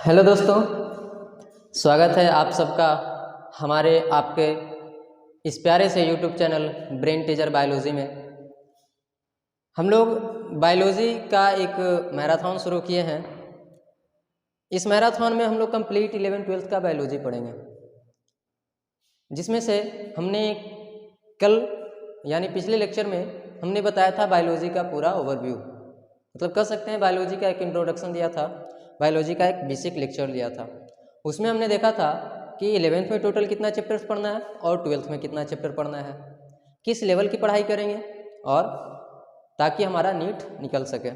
Hello दोस्तों, स्वागत है आप सबका हमारे आपके इस प्यारे से YouTube channel brain teacher biology में। हम लोग बायोलॉजी का एक मैराथन शुरू किए हैं। इस मैराथन में हम लोग कंप्लीट 11th-12th का बायोलॉजी पढ़ेंगे, जिसमें से हमने कल यानी पिछले लेक्चर में हमने बताया था बायोलॉजी का पूरा ओवरव्यू, मतलब कह सकते हैं बायोलॉजी का एक इंट्रोडक्शन दिया था, बायोलॉजी का एक बेसिक लेक्चर लिया था। उसमें हमने देखा था कि 11th में टोटल कितना चैप्टर्स पढ़ना है और 12th में कितना चैप्टर पढ़ना है, किस लेवल की पढ़ाई करेंगे, और ताकि हमारा नीट निकल सके।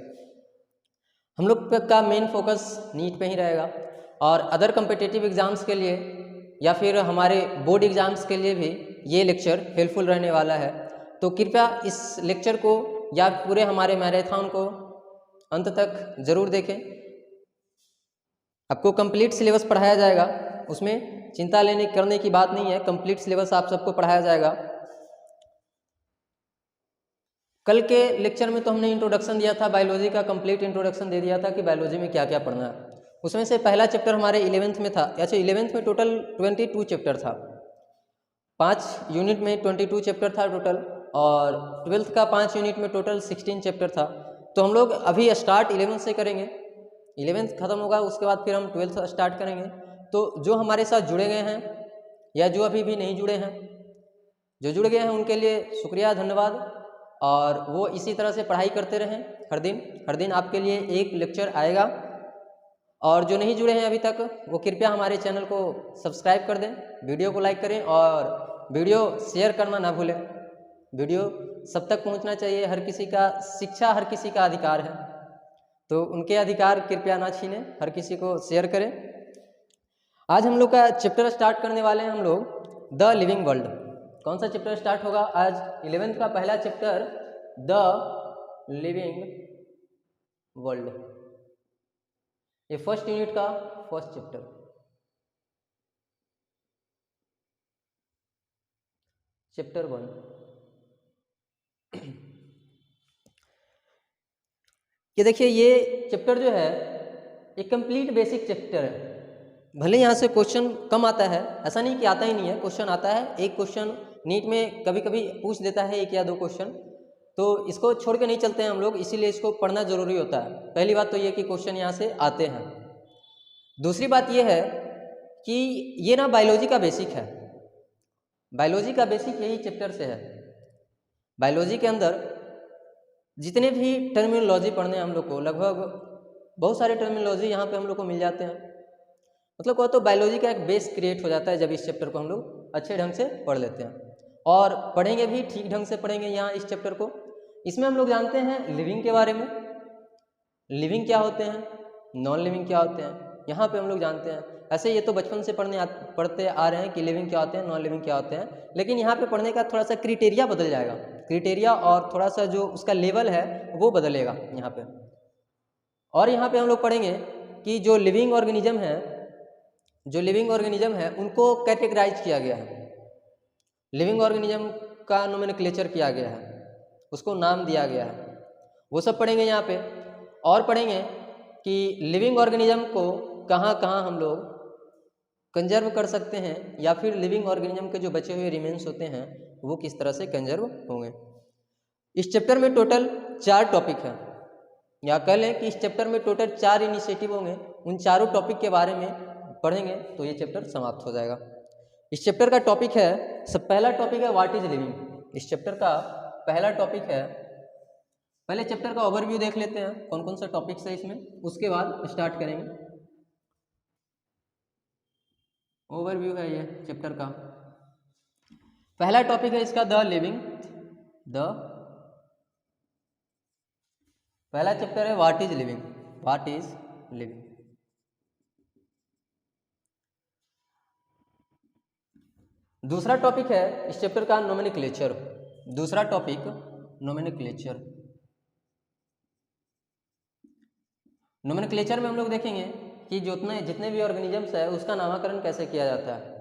हम लोग का मेन फोकस नीट पे ही रहेगा और अदर कम्पिटिटिव एग्ज़ाम्स के लिए या फिर हमारे बोर्ड एग्ज़ाम्स के लिए भी ये लेक्चर हेल्पफुल रहने वाला है। तो कृपया इस लेक्चर को या पूरे हमारे मैराथन को अंत तक ज़रूर देखें। आपको कंप्लीट सिलेबस पढ़ाया जाएगा, उसमें चिंता करने की बात नहीं है, कंप्लीट सिलेबस आप सबको पढ़ाया जाएगा। कल के लेक्चर में तो हमने इंट्रोडक्शन दिया था, बायोलॉजी का कंप्लीट इंट्रोडक्शन दे दिया था कि बायोलॉजी में क्या क्या पढ़ना है। उसमें से पहला चैप्टर हमारे 11th में था। अच्छा, 11th में टोटल 22 चैप्टर था, 5 यूनिट में 22 चैप्टर था टोटल, और 12th का 5 यूनिट में टोटल 16 चैप्टर था। तो हम लोग अभी स्टार्ट 11th से करेंगे, 11th खत्म होगा उसके बाद फिर हम 12th स्टार्ट करेंगे। तो जो हमारे साथ जुड़े गए हैं या जो अभी भी नहीं जुड़े हैं, जो जुड़ गए हैं उनके लिए शुक्रिया, धन्यवाद। और वो इसी तरह से पढ़ाई करते रहें, हर दिन आपके लिए एक लेक्चर आएगा। और जो नहीं जुड़े हैं अभी तक, वो कृपया हमारे चैनल को सब्सक्राइब कर दें, वीडियो को लाइक करें और वीडियो शेयर करना ना भूलें। वीडियो सब तक पहुंचना चाहिए, हर किसी का शिक्षा हर किसी का अधिकार है, तो उनके अधिकार कृपया ना छीनें, हर किसी को शेयर करें। आज हम लोग का चैप्टर स्टार्ट करने वाले हैं हम लोग द लिविंग वर्ल्ड। कौन सा चैप्टर स्टार्ट होगा आज? 11th का पहला चैप्टर द लिविंग वर्ल्ड, ये फर्स्ट यूनिट का फर्स्ट चैप्टर। चैप्टर 1। ये देखिए, ये चैप्टर जो है एक कंप्लीट बेसिक चैप्टर है। भले यहाँ से क्वेश्चन कम आता है, ऐसा नहीं कि आता ही नहीं है, क्वेश्चन आता है। एक क्वेश्चन नीट में कभी कभी पूछ देता है, एक या दो क्वेश्चन, तो इसको छोड़ के नहीं चलते हैं हम लोग, इसीलिए इसको पढ़ना जरूरी होता है। पहली बात तो ये कि क्वेश्चन यहाँ से आते हैं। दूसरी बात ये है कि ये ना बायोलॉजी का बेसिक है, बायोलॉजी का बेसिक यही चैप्टर से है। बायोलॉजी के अंदर जितने भी टर्मिनोलॉजी पढ़ने हैं हम लोग को, लगभग बहुत सारे टर्मिनोलॉजी यहाँ पे हम लोग को मिल जाते हैं। मतलब कहो तो बायोलॉजी का एक बेस क्रिएट हो जाता है जब इस चैप्टर को हम लोग अच्छे ढंग से पढ़ लेते हैं, और पढ़ेंगे भी ठीक ढंग से पढ़ेंगे यहाँ इस चैप्टर को। इसमें हम लोग जानते हैं लिविंग के बारे में, लिविंग क्या होते हैं, नॉन लिविंग क्या होते हैं, यहाँ पे हम लोग जानते हैं। ऐसे ये तो बचपन से पढ़ते आ रहे हैं कि लिविंग क्या होते हैं, नॉन लिविंग क्या होते हैं, लेकिन यहाँ पे पढ़ने का थोड़ा सा क्राइटेरिया बदल जाएगा, क्राइटेरिया और थोड़ा सा जो उसका लेवल है वो बदलेगा यहाँ पे। और यहाँ पे हम लोग पढ़ेंगे कि जो लिविंग ऑर्गेनिज्म है, जो लिविंग ऑर्गेनिज्म है उनको कैटेगराइज किया गया है, लिविंग ऑर्गेनिज्म का नोमेनक्लेचर किया गया है, उसको नाम दिया गया है, वो सब पढ़ेंगे यहाँ पे। और पढ़ेंगे कि लिविंग ऑर्गेनिज्म को कहाँ कहाँ हम लोग कंजर्व कर सकते हैं, या फिर लिविंग ऑर्गेनिज्म के जो बचे हुए रिमेन्स होते हैं वो किस तरह से कंजर्व होंगे। इस चैप्टर में टोटल 4 टॉपिक हैं, या कह लें कि इस चैप्टर में टोटल 4 इनिशिएटिव होंगे। उन चारों टॉपिक के बारे में पढ़ेंगे तो ये चैप्टर समाप्त हो जाएगा। इस चैप्टर का टॉपिक है, सब पहला टॉपिक है व्हाट इज लिविंग। इस चैप्टर का पहला टॉपिक है, पहले चैप्टर का ओवरव्यू देख लेते हैं कौन कौन सा टॉपिक्स है इसमें, उसके बाद स्टार्ट करेंगे। ओवरव्यू है ये चैप्टर का। पहला टॉपिक है इसका द लिविंग, द पहला चैप्टर है what is living, what is living. दूसरा टॉपिक है इस चैप्टर का नोमेनक्लेचर, दूसरा टॉपिक नोमेनक्लेचर। नोमेनक्लेचर में हम लोग देखेंगे कि जितने भी ऑर्गेनिजम्स है उसका नामकरण कैसे किया जाता है।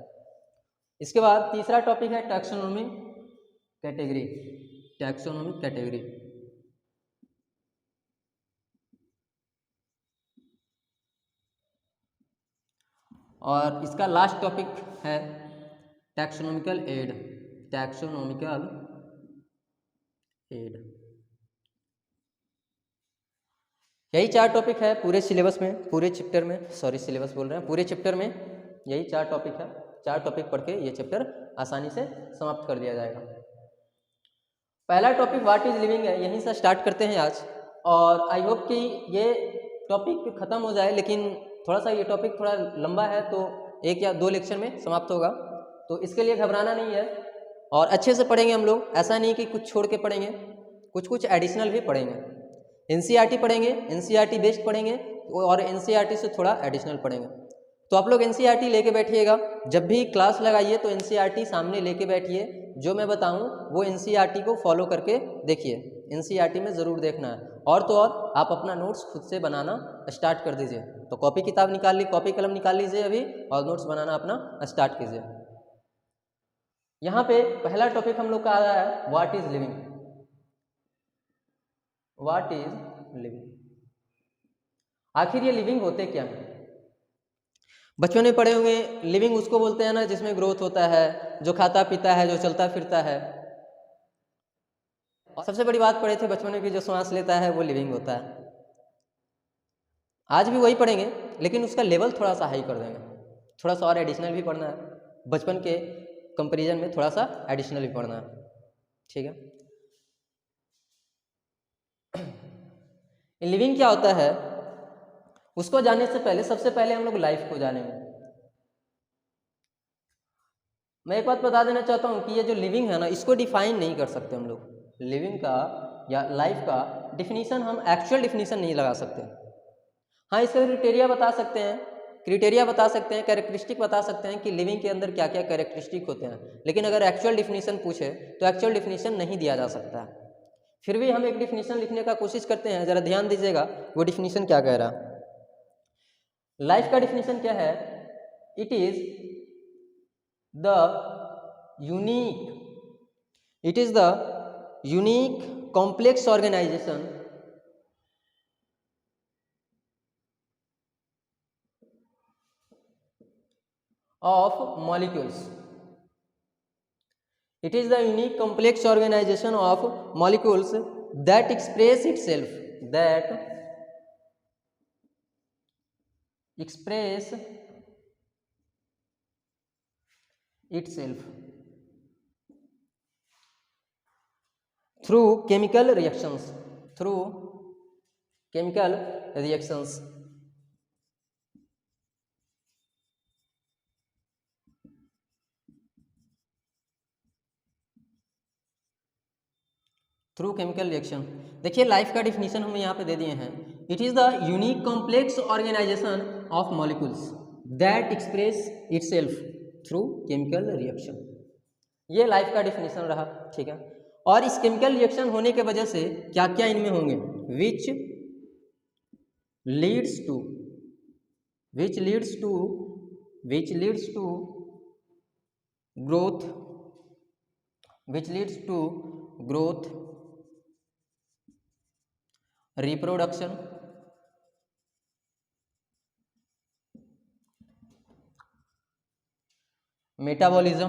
इसके बाद तीसरा टॉपिक है टैक्सोनॉमी कैटेगरी, टैक्सोनॉमी कैटेगरी। और इसका लास्ट टॉपिक है टैक्सोनॉमिकल एड। टैक्सोनॉमिकल एड, यही 4 टॉपिक है पूरे सिलेबस में, पूरे चैप्टर में, सॉरी सिलेबस बोल रहे हैं, पूरे चैप्टर में यही 4 टॉपिक है। 4 टॉपिक पढ़ के ये चैप्टर आसानी से समाप्त कर दिया जाएगा। पहला टॉपिक व्हाट इज लिविंग है, यहीं से स्टार्ट करते हैं आज। और आई होप कि ये टॉपिक खत्म हो जाए, लेकिन थोड़ा सा ये टॉपिक थोड़ा लंबा है तो 1 या 2 लेक्चर में समाप्त होगा, तो इसके लिए घबराना नहीं है और अच्छे से पढ़ेंगे हम लोग। ऐसा नहीं कि कुछ छोड़ के पढ़ेंगे, कुछ एडिशनल भी पढ़ेंगे। एनसीईआरटी पढ़ेंगे, एनसीईआरटी बेस्ड पढ़ेंगे और एनसीईआरटी से थोड़ा एडिशनल पढ़ेंगे। तो आप लोग एनसीईआरटी लेके बैठिएगा, जब भी क्लास लगाइए तो एनसीईआरटी सामने लेके बैठिए, जो मैं बताऊं वो एनसीईआरटी को फॉलो करके देखिए, एनसीईआरटी में ज़रूर देखना है। और तो और आप अपना नोट्स खुद से बनाना स्टार्ट कर दीजिए। तो कॉपी किताब निकाल ली, कॉपी कलम निकाल लीजिए अभी और नोट्स बनाना अपना स्टार्ट कीजिए। यहाँ पे पहला टॉपिक हम लोग का आ रहा है what is living. What is living, आखिर ये लिविंग होते क्या है? बच्चों ने पढ़े होंगे, लिविंग उसको बोलते हैं ना जिसमें ग्रोथ होता है, जो खाता पीता है, जो चलता फिरता है। और सबसे बड़ी बात पढ़े थे बचपन में कि जो सांस लेता है वो लिविंग होता है। आज भी वही पढ़ेंगे, लेकिन उसका लेवल थोड़ा सा हाई कर देंगे, थोड़ा सा और एडिशनल भी पढ़ना है, बचपन के कंपैरिजन में थोड़ा सा एडिशनल भी पढ़ना है, ठीक है। लिविंग क्या होता है उसको जानने से पहले सबसे पहले हम लोग लाइफ को जानेंगे। मैं एक बात बता देना चाहता हूँ कि ये जो लिविंग है ना, इसको डिफाइन नहीं कर सकते हम लोग। लिविंग का या लाइफ का डिफिनीशन हम एक्चुअल डिफिनीशन नहीं लगा सकते। हाँ, इसका क्राइटेरिया बता सकते हैं, कैरेक्टरिस्टिक बता सकते हैं कि लिविंग के अंदर क्या क्या कैरेक्टरिस्टिक होते हैं, लेकिन अगर एक्चुअल डिफिनीशन पूछे तो एक्चुअल डिफिनीशन नहीं दिया जा सकता है। फिर भी हम एक डिफिनीशन लिखने का कोशिश करते हैं, जरा ध्यान दीजिएगा वो डिफिनीशन क्या कह रहा है। लाइफ का डिफिनीशन क्या है? It is the unique complex organization of molecules. It is the unique complex organization of molecules that express itself through chemical reactions. Through chemical reaction. देखिए लाइफ का डिफिनीशन हम यहाँ पे दे दिए हैं। It is the unique complex organization of molecules that express itself through chemical reaction. ये life का डिफिनीशन रहा, ठीक है। और इस केमिकल रिएक्शन होने के वजह से क्या क्या इनमें होंगे? Which leads to growth, reproduction, metabolism,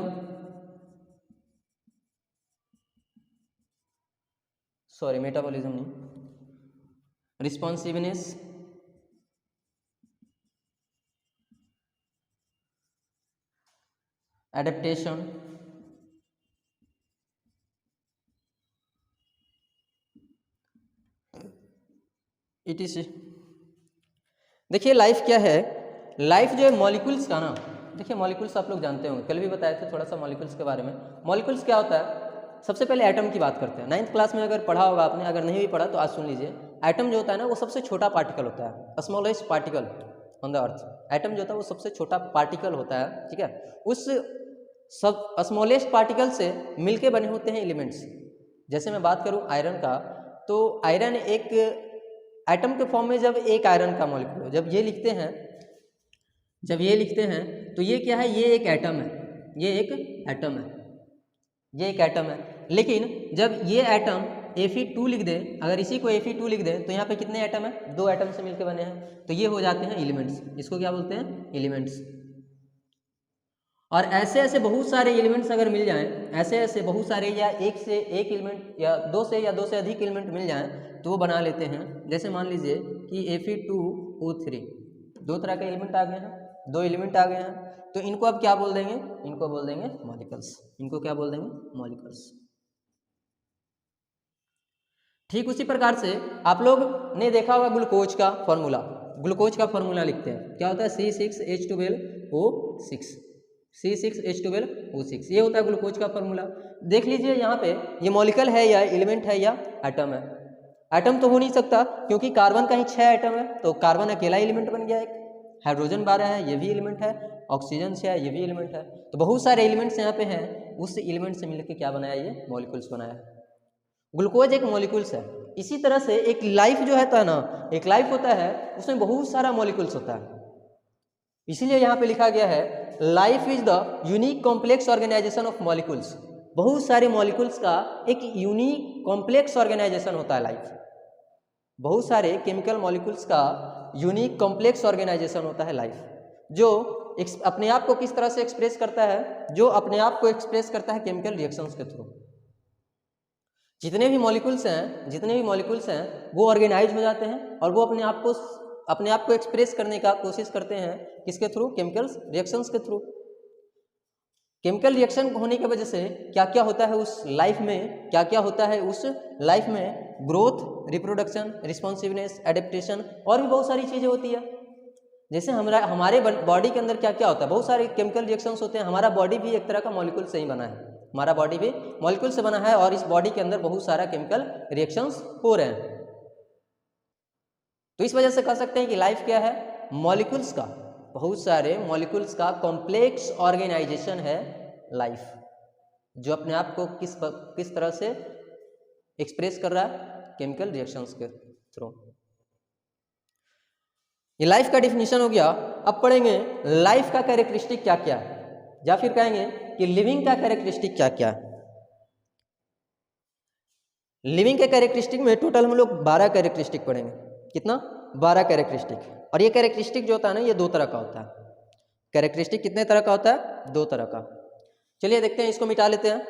नहीं, रिस्पॉन्सिवनेस, एडेप्टेशन, इटीसी। देखिए लाइफ क्या है? लाइफ जो है मॉलिक्यूल्स का ना, देखिए मॉलिक्यूल्स आप लोग जानते होंगे, कल भी बताए थे थोड़ा सा मॉलिक्यूल्स के बारे में। मॉलिक्यूल्स क्या होता है? सबसे पहले एटम की बात करते हैं। 9th क्लास में अगर पढ़ा होगा आपने, अगर नहीं भी पढ़ा तो आज सुन लीजिए। एटम जो होता है ना वो सबसे छोटा पार्टिकल होता है, smallest particle on the earth. Atom जो होता है वो सबसे छोटा पार्टिकल होता है, ठीक है। उस सब स्मॉलेस्ट पार्टिकल से मिलके बने होते हैं एलिमेंट्स। जैसे मैं बात करूं आयरन का, तो आयरन एक एटम के फॉर्म में जब एक आयरन का मॉलिक्यूल, जब ये लिखते हैं तो ये क्या है? ये एक एटम है, लेकिन जब ये एटम Fe2 लिख दे, अगर इसी को Fe2 लिख दे तो यहाँ पे कितने एटम है? 2 एटम से मिलकर बने हैं, तो ये हो जाते हैं एलिमेंट्स। इसको क्या बोलते हैं? एलिमेंट्स। और ऐसे ऐसे बहुत सारे एलिमेंट्स अगर मिल जाएं, ऐसे ऐसे बहुत सारे या एक से एक एलिमेंट या दो से अधिक एलिमेंट मिल जाएं तो वो बना लेते हैं। जैसे मान लीजिए कि Fe2O3 दो तरह के एलिमेंट आ गए हैं, दो एलिमेंट आ गए हैं, तो इनको अब क्या बोल देंगे, इनको बोल देंगे मॉलिक्यूल्स। इनको क्या बोल देंगे, मॉलिक्यूल्स। ठीक उसी प्रकार से आप लोग ने देखा होगा ग्लूकोज का फॉर्मूला। ग्लूकोज का फॉर्मूला लिखते हैं, क्या होता है, C6H12O6, C6H12O6, ये होता है ग्लूकोज का फॉर्मूला। देख लीजिए यहाँ पे ये मॉलिक्यूल है या एलिमेंट है या एटम है। एटम तो हो नहीं सकता क्योंकि कार्बन का ही 6 एटम है, तो कार्बन अकेला एलिमेंट बन गया एक। हाइड्रोजन 12 है, ये भी एलिमेंट है। ऑक्सीजन 6 है, ये भी एलिमेंट है। तो बहुत सारे एलिमेंट्स यहाँ पे हैं, उस एलिमेंट से मिलकर क्या बनाया, ये मॉलिक्यूल्स बनाया। ग्लूकोज एक मॉलिक्यूल्स है। इसी तरह से एक लाइफ जो है ना, एक लाइफ होता है उसमें बहुत सारा मॉलिक्यूल्स होता है। इसीलिए यहाँ पे लिखा गया है life is the unique complex organization of molecules. बहुत सारे मॉलिक्यूल्स का एक यूनिक कॉम्प्लेक्स ऑर्गेनाइजेशन होता है लाइफ। बहुत सारे केमिकल मॉलिक्यूल्स का यूनिक कॉम्प्लेक्स ऑर्गेनाइजेशन होता है लाइफ, जो अपने आप को किस तरह से एक्सप्रेस करता है, जो अपने आप को एक्सप्रेस करता है केमिकल रिएक्शंस के थ्रू। जितने भी मॉलिक्यूल्स हैं वो ऑर्गेनाइज हो जाते हैं और वो अपने आप को एक्सप्रेस करने का कोशिश करते हैं, किसके थ्रू, केमिकल रिएक्शंस के थ्रू। केमिकल रिएक्शन होने की वजह से क्या क्या होता है उस लाइफ में, क्या क्या होता है उस लाइफ में, ग्रोथ, रिप्रोडक्शन, रिस्पॉन्सिवनेस, एडेप्टेशन और भी बहुत सारी चीज़ें होती है। जैसे हमारे बॉडी के अंदर क्या क्या होता है, बहुत सारे केमिकल रिएक्शंस होते हैं। हमारा बॉडी भी एक तरह का मॉलिक्यूल से ही बना है, हमारा बॉडी भी मॉलिक्यूल से बना है और इस बॉडी के अंदर बहुत सारा केमिकल रिएक्शंस हो रहे हैं। तो इस वजह से कह सकते हैं कि लाइफ क्या है, मॉलिक्यूल्स का, बहुत सारे मॉलिक्यूल्स का कॉम्प्लेक्स ऑर्गेनाइजेशन है लाइफ, जो अपने आप को किस तरह से एक्सप्रेस कर रहा है, केमिकल रिएक्शंस के थ्रू। ये लाइफ का डिफिनीशन हो गया। अब पढ़ेंगे लाइफ का कैरेक्टरिस्टिक क्या क्या है, या फिर कहेंगे कि लिविंग का कैरेक्टरिस्टिक क्या क्या है। लिविंग के कैरेक्टरिस्टिक में टोटल हम लोग 12 कैरेक्टरिस्टिक पढ़ेंगे। कितना, 12 कैरेक्टरिस्टिक। और ये कैरेक्टरिस्टिक जो होता है ना, ये दो तरह का होता है। कैरेक्टरिस्टिक कितने तरह का होता है, दो तरह का। चलिए देखते हैं, इसको मिटा लेते हैं।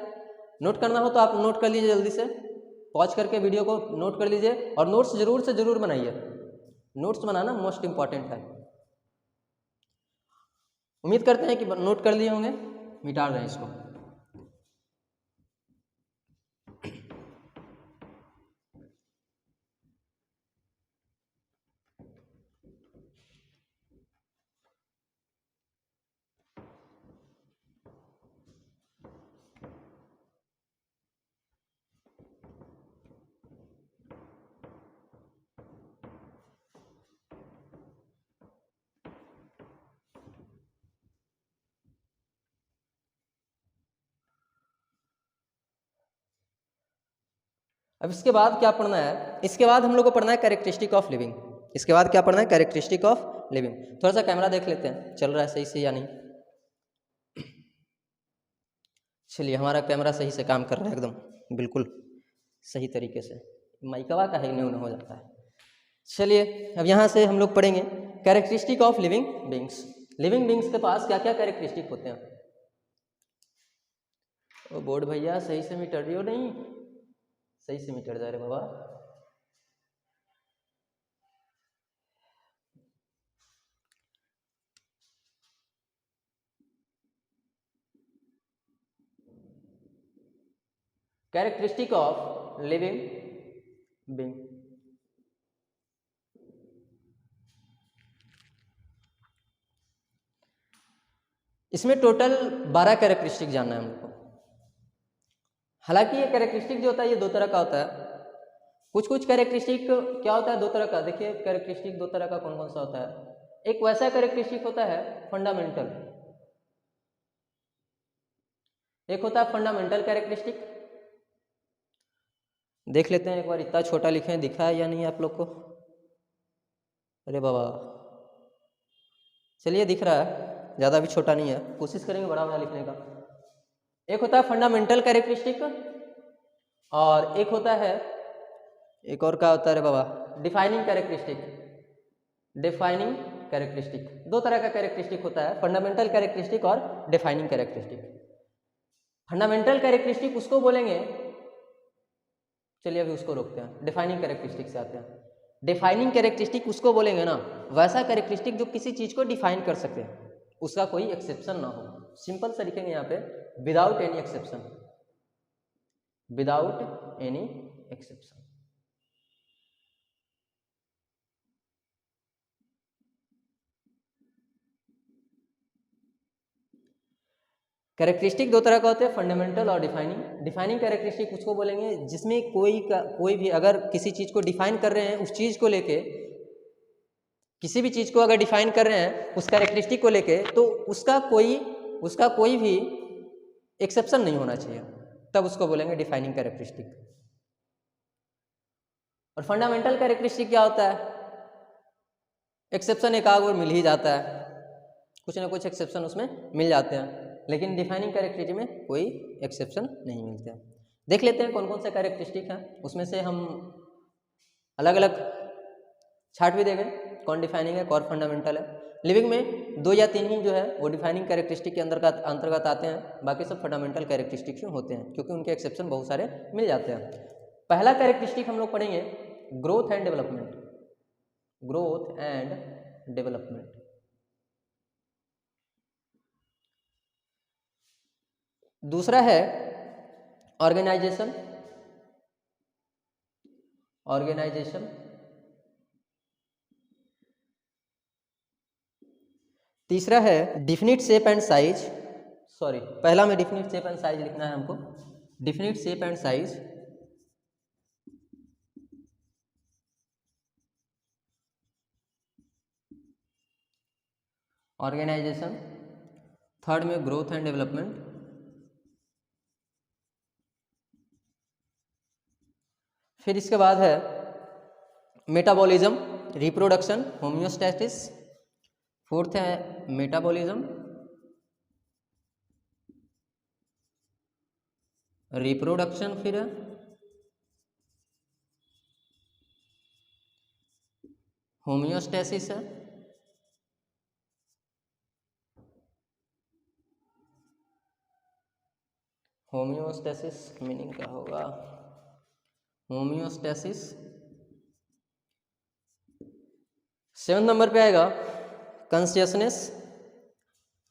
नोट करना हो तो आप नोट कर लीजिए, जल्दी से पॉज करके वीडियो को नोट कर लीजिए और नोट्स जरूर से जरूर बनाइए। नोट्स बनाना मोस्ट इंपॉर्टेंट है। उम्मीद करते हैं कि नोट कर लिए होंगे। मिटा रहे हैं इसको। अब इसके बाद क्या पढ़ना है, इसके बाद हम लोग को पढ़ना है कैरेक्टरिस्टिक ऑफ लिविंग। इसके बाद क्या पढ़ना है, कैरेक्टरिस्टिक ऑफ लिविंग। थोड़ा सा कैमरा देख लेते हैं, चल रहा है सही से या नहीं। चलिए, हमारा कैमरा सही से काम कर रहा है, एकदम बिल्कुल सही तरीके से। माइकवा का है, इन्हें हो जाता है। चलिए, अब यहाँ से हम लोग पढ़ेंगे characteristic of living beings. Living beings के पास क्या क्या कैरेक्टरिस्टिक होते हैं। ओ बोर्ड भैया, सही से मीटर दियो, नहीं सही से मीटर जा रहे बाबा। Characteristic of living being. इसमें टोटल 12 कैरेक्टरिस्टिक जानना है हम लोग को। हालांकि ये कैरेक्टरिस्टिक जो होता है ये दो तरह का होता है। कुछ कैरेक्टरिस्टिक क्या होता है, दो तरह का। देखिए, कैरेक्टरिस्टिक दो तरह का कौन कौन सा होता है। एक वैसा कैरेक्टरिस्टिक होता है फंडामेंटल, एक होता है फंडामेंटल कैरेक्टरिस्टिक। देख लेते हैं एक बार, इतना छोटा लिखे हैं, दिखा है या नहीं आप लोग को। अरे बाबा, चलिए दिख रहा है, ज़्यादा भी छोटा नहीं है, कोशिश करेंगे बड़ा बड़ा लिखने का। एक होता है फंडामेंटल कैरेक्टरिस्टिक और एक होता है, एक और क्या होता है रे बाबा, डिफाइनिंग कैरेक्टरिस्टिक। Defining characteristic. दो तरह का कैरेक्टरिस्टिक होता है, फंडामेंटल कैरेक्टरिस्टिक और डिफाइनिंग कैरेक्टरिस्टिक। फंडामेंटल कैरेक्टरिस्टिक उसको बोलेंगे, चलिए अभी उसको रोकते हैं, डिफाइनिंग कैरेक्टरिस्टिक से आते हैं। डिफाइनिंग कैरेक्टरिस्टिक उसको बोलेंगे ना, वैसा कैरेक्टरिस्टिक जो किसी चीज को डिफाइन कर सके, उसका कोई एक्सेप्शन ना हो। सिंपल से लिखेंगे यहाँ पे, without any exception, without any exception. Characteristic दो तरह का होते हैं, फंडामेंटल और डिफाइनिंग। डिफाइनिंग कैरेक्टरिस्टिक उसको बोलेंगे जिसमें कोई भी अगर किसी चीज को डिफाइन कर रहे हैं, उस चीज को लेके, किसी भी चीज को अगर डिफाइन कर रहे हैं उस कैरेक्टरिस्टिक को लेके, तो उसका कोई भी एक्सेप्शन नहीं होना चाहिए, तब उसको बोलेंगे डिफाइनिंग कैरेक्टरिस्टिक। और फंडामेंटल कैरेक्टरिस्टिक क्या होता है, एक्सेप्शन एक आध और मिल ही जाता है, कुछ ना कुछ एक्सेप्शन उसमें मिल जाते हैं, लेकिन डिफाइनिंग कैरेक्टरिस्टिक में कोई एक्सेप्शन नहीं मिलते हैं। देख लेते हैं कौन कौन से कैरेक्टरिस्टिक हैं, उसमें से हम अलग अलग छाट भी देंगे, कौन डिफाइनिंग है कौन फंडामेंटल है। लिविंग में 2 या 3 ही जो है वो डिफाइनिंग कैरेक्टरिस्टिक के अंतर्गत आते हैं, बाकी सब फंडामेंटल कैरेक्टरिस्टिक होते हैं, क्योंकि उनके एक्सेप्शन बहुत सारे मिल जाते हैं। पहला कैरेक्टरिस्टिक हम लोग पढ़ेंगे growth and development, growth and development. दूसरा है ऑर्गेनाइजेशन, ऑर्गेनाइजेशन। तीसरा है definite shape and size, sorry पहला में डिफिनिट शेप एंड साइज लिखना है हमको, definite shape and size. Organization, third में ग्रोथ एंड डेवलपमेंट, फिर इसके बाद है मेटाबॉलिज्म, रिप्रोडक्शन, होम्योस्टैसिस। फोर्थ है मेटाबॉलिज्म, रिप्रोडक्शन, फिर होम्योस्टैसिस है, होम्योस्टैसिस मीनिंग क्या होगा, होम्योस्टैसिस। 7 नंबर पे आएगा consciousness,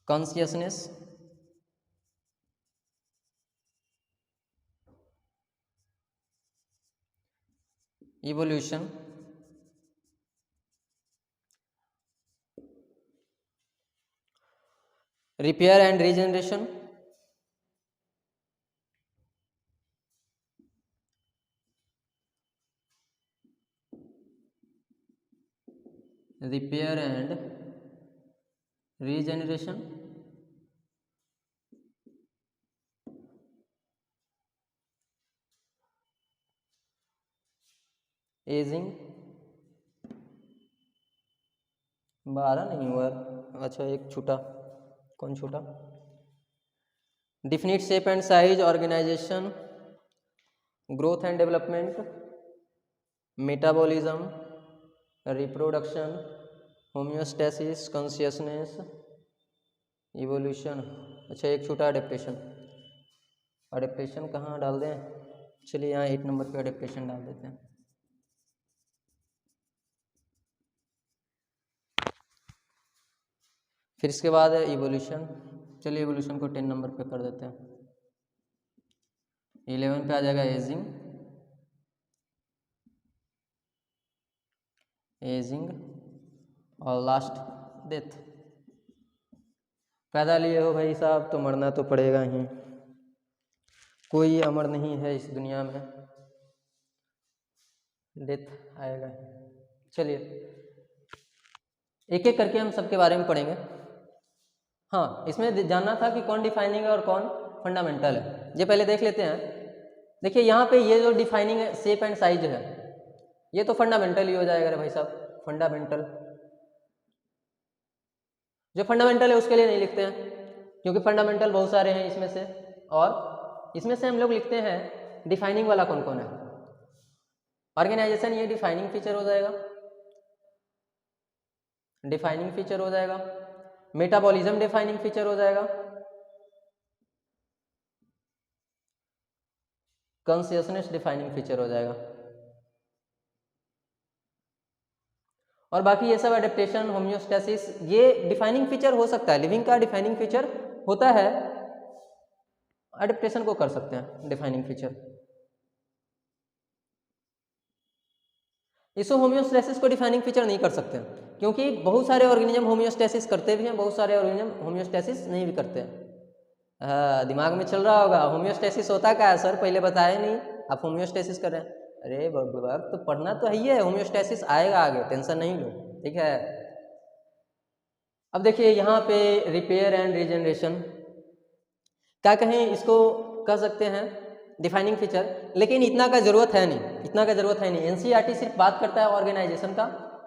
consciousness. Evolution, repair and regeneration, repair and regeneration, ageing. 12 नहीं हुआ, अच्छा एक छूटा, कौन छूटा, definite shape and size, organization, growth and development, metabolism, reproduction, homeostasis, consciousness, evolution. अच्छा एक छोटा अडेप्टेशन, अडेप्टेशन कहाँ डाल दें, चलिए यहाँ 8 नंबर पे अडेप्टेशन डाल देते हैं। फिर इसके बाद है इवोल्यूशन, चलिए इवोल्यूशन को 10 नंबर पे कर देते हैं। 11 पे आ जाएगा एजिंग, एजिंग, और लास्ट डेथ। पैदा लिए हो भाई साहब तो मरना तो पड़ेगा ही, कोई अमर नहीं है इस दुनिया में, डेथ आएगा। चलिए एक एक करके हम सबके बारे में पढ़ेंगे। हाँ, इसमें जानना था कि कौन डिफाइनिंग है और कौन फंडामेंटल है, ये पहले देख लेते हैं। देखिए यहाँ पे ये जो डिफाइनिंग है शेप एंड साइज है, ये तो फंडामेंटल ही हो जाएगा रे भाई साहब, फंडामेंटल। जो फंडामेंटल है उसके लिए नहीं लिखते हैं, क्योंकि फंडामेंटल बहुत सारे हैं इसमें से, और इसमें से हम लोग लिखते हैं डिफाइनिंग वाला कौन कौन है। ऑर्गेनाइजेशन ये डिफाइनिंग फीचर हो जाएगा, डिफाइनिंग फीचर हो जाएगा, मेटाबॉलिज्म डिफाइनिंग फीचर हो जाएगा, कॉन्शियसनेस डिफाइनिंग फीचर हो जाएगा, और बाकी ये सब एडेप्टेशन, होम्योस्टेसिस, ये डिफाइनिंग फीचर हो सकता है। लिविंग का डिफाइनिंग फीचर होता है, एडेप्टेशन को कर सकते हैं डिफाइनिंग फीचर। इसको होम्योस्टेसिस को डिफाइनिंग फीचर नहीं कर सकते हैं, क्योंकि बहुत सारे ऑर्गेनिज्म होम्योस्टेसिस करते भी हैं, बहुत सारे ऑर्गेनिज्म होम्योस्टेसिस नहीं भी करते हैं। दिमाग में चल रहा होगा होम्योस्टेसिस होता क्या है सर, पहले बताया नहीं, आप होम्योस्टेसिस कर रहे हैं। अरे बाबा तो पढ़ना तो है ही है, होम्योस्टेसिस आएगा आगे, टेंशन नहीं लो, ठीक है। अब देखिए यहाँ पे रिपेयर एंड रीजनरेशन क्या कहें, इसको कह सकते हैं डिफाइनिंग फीचर, लेकिन इतना का जरूरत है नहीं, इतना का जरूरत है नहीं। एनसीईआरटी सिर्फ बात करता है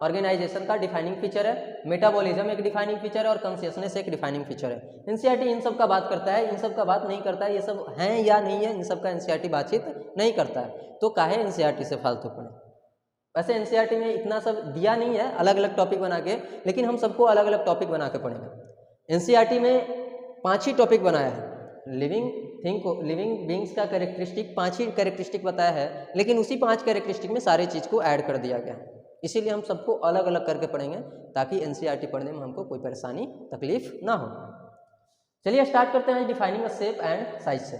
ऑर्गेनाइजेशन का डिफाइनिंग फीचर है, मेटाबॉलिज्म एक डिफाइनिंग फीचर है और कॉन्शियसनेस एक डिफाइनिंग फीचर है। एनसीईआरटी इन सब का बात करता है, इन सब का बात नहीं करता है, ये सब हैं या नहीं है इन सब का एनसीईआरटी बातचीत नहीं करता है। तो काहे एनसीईआरटी से फालतू पढ़े। वैसे एनसीईआरटी में इतना सब दिया नहीं है अलग अलग टॉपिक बना के, लेकिन हम सबको अलग अलग टॉपिक बना के पढ़ेंगे। एनसीईआरटी में 5 ही टॉपिक बनाया है, लिविंग बींग्स का कैरेक्टरिस्टिक 5 ही कैरेक्टरिस्टिक बताया है, लेकिन उसी 5 कैरेक्टरिस्टिक में सारे चीज़ को ऐड कर दिया गया है। इसीलिए हम सबको अलग अलग करके पढ़ेंगे ताकि एनसीईआरटी पढ़ने में हमको कोई परेशानी तकलीफ ना हो। चलिए स्टार्ट करते हैं defining a shape and size से।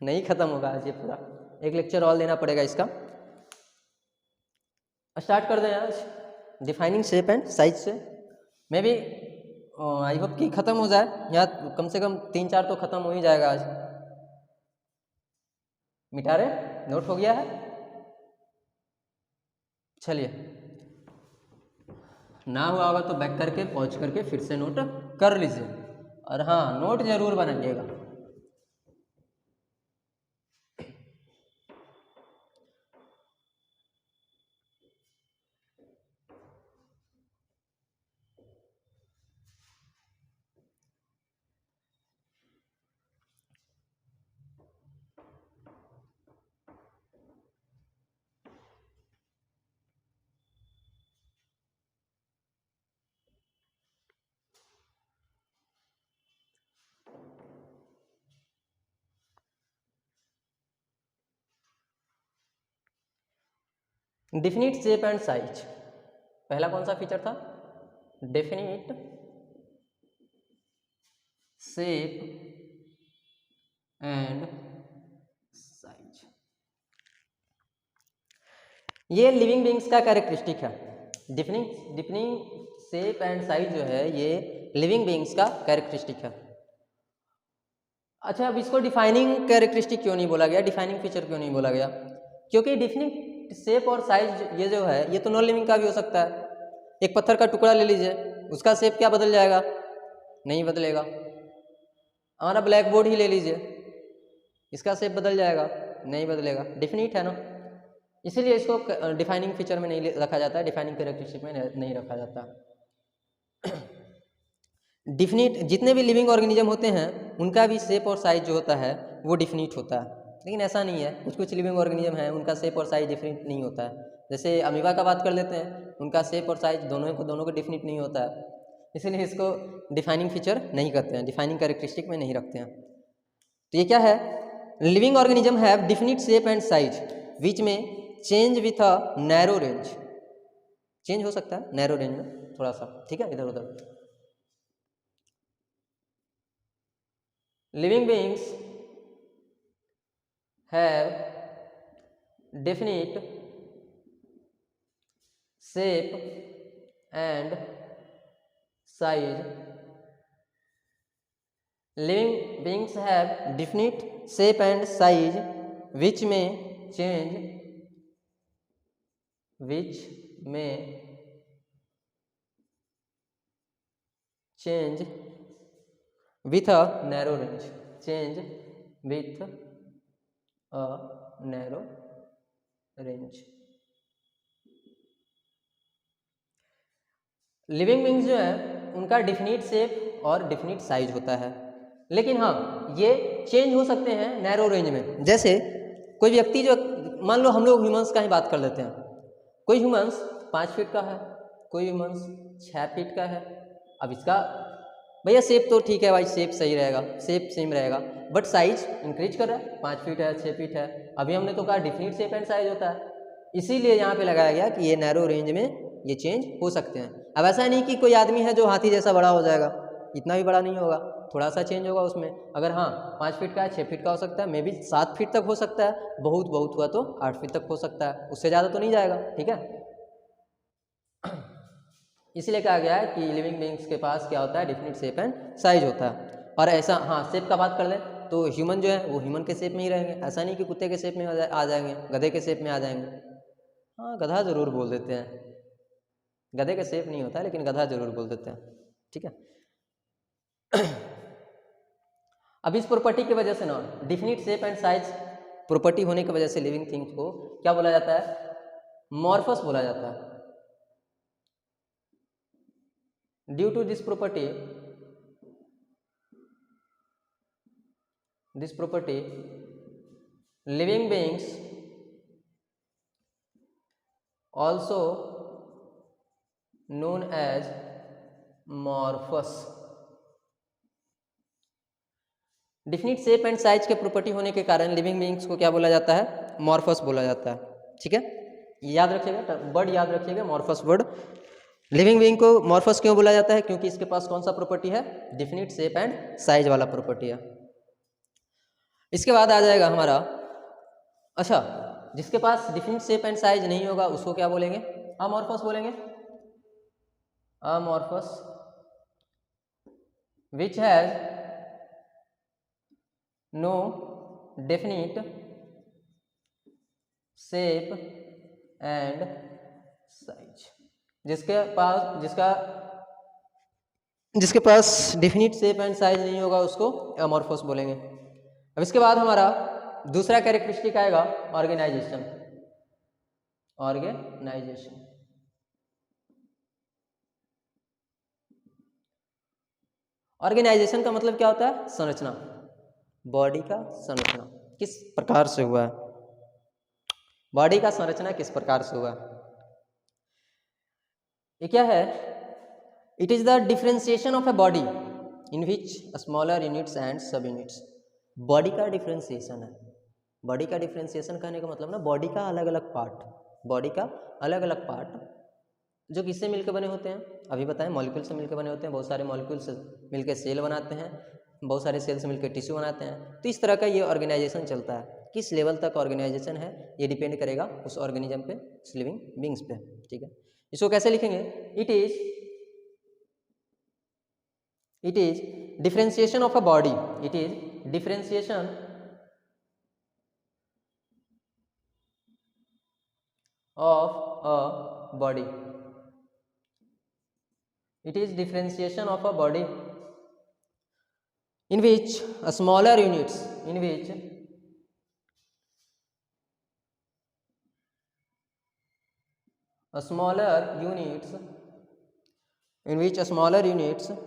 नहीं खत्म होगा आज ये पूरा, एक लेक्चर और देना पड़ेगा इसका। स्टार्ट कर दें आज डिफाइनिंग शेप एंड साइज से। मैं भी आई होप कि ख़त्म हो जाए, या कम से कम 3-4 तो ख़त्म हो ही जाएगा आज। मिटा रहे, नोट हो गया है। चलिए ना हुआ होगा तो बैक करके पहुँच करके फिर से नोट कर लीजिए, और हाँ नोट जरूर बनाइएगा। डिफिनिट शेप एंड साइज, पहला कौन सा फीचर था, डेफिनिट शेप एंड साइज। ये लिविंग बींग्स का कैरेक्टरिस्टिक है। डिफिनिंग शेप एंड साइज जो है ये लिविंग बींग्स का कैरेक्टरिस्टिक है। अच्छा, अब इसको डिफाइनिंग कैरेक्टरिस्टिक क्यों नहीं बोला गया, डिफाइनिंग फीचर क्यों नहीं बोला गया, क्योंकि डिफिनिंग शेप और साइज ये जो है ये तो नॉन लिविंग का भी हो सकता है। एक पत्थर का टुकड़ा ले लीजिए, उसका शेप क्या बदल जाएगा, नहीं बदलेगा। हमारा ब्लैक बोर्ड ही ले लीजिए, इसका शेप बदल जाएगा, नहीं बदलेगा, डिफिनिट है ना। इसीलिए इसको डिफाइनिंग फीचर में नहीं रखा जाता है, डिफाइनिंग कैरेक्टरिस्टिक में नहीं रखा जाता। डिफिनिट जितने भी लिविंग ऑर्गेनिज्म होते हैं उनका भी शेप और साइज जो होता है वो डिफिनिट होता है, लेकिन ऐसा नहीं है। कुछ कुछ लिविंग ऑर्गेनिज्म है उनका शेप और साइज डिफिनिट नहीं होता है। जैसे अमीबा का बात कर लेते हैं, उनका शेप और साइज दोनों को डिफिनिट नहीं होता है, इसीलिए इसको डिफाइनिंग फीचर नहीं करते हैं, डिफाइनिंग कैरेक्टरिस्टिक में नहीं रखते हैं। तो ये क्या है, living organism have definite shape and size which may change with a narrow range, change हो सकता है नैरो रेंज में थोड़ा सा, ठीक है, इधर उधर। Living beings have definite shape and size. Living beings have definite shape and size which may change with a narrow range, change with a narrow range. Living beings जो है उनका डिफिनिट शेप और डिफिनिट साइज होता है, लेकिन हाँ ये change हो सकते हैं नैरो रेंज में। जैसे कोई व्यक्ति जो, मान लो हम लोग ह्यूमंस का ही बात कर लेते हैं, कोई ह्यूमंस 5 फीट का है, कोई ह्यूमंस 6 फीट का है। अब इसका भैया शेप तो ठीक है भाई, शेप सही रहेगा, शेप सेम रहेगा, बट साइज इंक्रीज कर रहा है, 5 फीट है, 6 फीट है। अभी हमने तो कहा डिफिनिट शेप एंड साइज होता है, इसीलिए यहाँ पे लगाया गया कि ये नैरो रेंज में ये चेंज हो सकते हैं। अब ऐसा नहीं कि कोई आदमी है जो हाथी जैसा बड़ा हो जाएगा, इतना भी बड़ा नहीं होगा, थोड़ा सा चेंज होगा उसमें। अगर हाँ 5 फीट का है, 6 फीट का हो सकता है, मे बी 7 फीट तक हो सकता है, बहुत हुआ तो 8 फीट तक हो सकता है, उससे ज़्यादा तो नहीं जाएगा। ठीक है, इसलिए कहा गया है कि लिविंग बींग्स के पास क्या होता है, डिफिनिट शेप एंड साइज होता है। और ऐसा हाँ शेप का बात कर लें तो ह्यूमन जो है वो ह्यूमन के शेप में ही रहेंगे, ऐसा नहीं कि कुत्ते के शेप में आ जाएंगे, गधे के शेप में आ जाएंगे। हाँ गधा जरूर बोल देते हैं, गधे का शेप नहीं होता है लेकिन गधा जरूर बोल देते हैं। ठीक है, अब इस प्रॉपर्टी की वजह से ना definite shape and size property होने की वजह से लिविंग थिंग्स को क्या बोला जाता है, मॉर्फस बोला जाता है। Due to this property living beings also known as morphous. Definite shape and size के प्रॉपर्टी होने के कारण लिविंग बींग्स को क्या बोला जाता है, मॉर्फस बोला जाता है। ठीक है, याद रखिएगा, वर्ड याद रखिएगा, मॉर्फस वर्ड। लिविंग बींग को मॉर्फस क्यों बोला जाता है, क्योंकि इसके पास कौन सा प्रॉपर्टी है, डिफिनिट शेप एंड साइज वाला प्रॉपर्टी है। इसके बाद आ जाएगा हमारा, अच्छा जिसके पास डिफिनिट शेप एंड साइज नहीं होगा उसको क्या बोलेंगे, अमॉर्फस बोलेंगे। Amorphous which has no definite shape and size, जिसके पास डिफिनिट शेप एंड साइज नहीं होगा उसको अमॉर्फस बोलेंगे। अब इसके बाद हमारा दूसरा कैरेक्टरिस्टिक आएगा ऑर्गेनाइजेशन। ऑर्गेनाइजेशन का मतलब क्या होता है, संरचना, बॉडी का संरचना किस प्रकार से हुआ है, बॉडी का संरचना किस प्रकार से हुआ है, ये क्या है, it is the differentiation of a body in which smaller units and सब यूनिट्स। बॉडी का डिफरेंशिएशन है, बॉडी का डिफरेंशिएशन कहने का मतलब ना बॉडी का अलग अलग पार्ट जो किससे मिलकर बने होते हैं, अभी बताएं, मॉलिक्यूल से मिलकर बने होते हैं, बहुत सारे मॉलिक्यूल से मिलकर सेल बनाते हैं, बहुत सारे सेल से मिलकर टिश्यू बनाते हैं। तो इस तरह का ये ऑर्गेनाइजेशन चलता है, किस लेवल तक ऑर्गेनाइजेशन है ये डिपेंड करेगा उस ऑर्गेनिज्म पे, उस लिविंग बींग्स पे। ठीक है, इसको कैसे लिखेंगे, it is differentiation of a body, it is differentiation of a body, it is differentiation of a body in which smaller units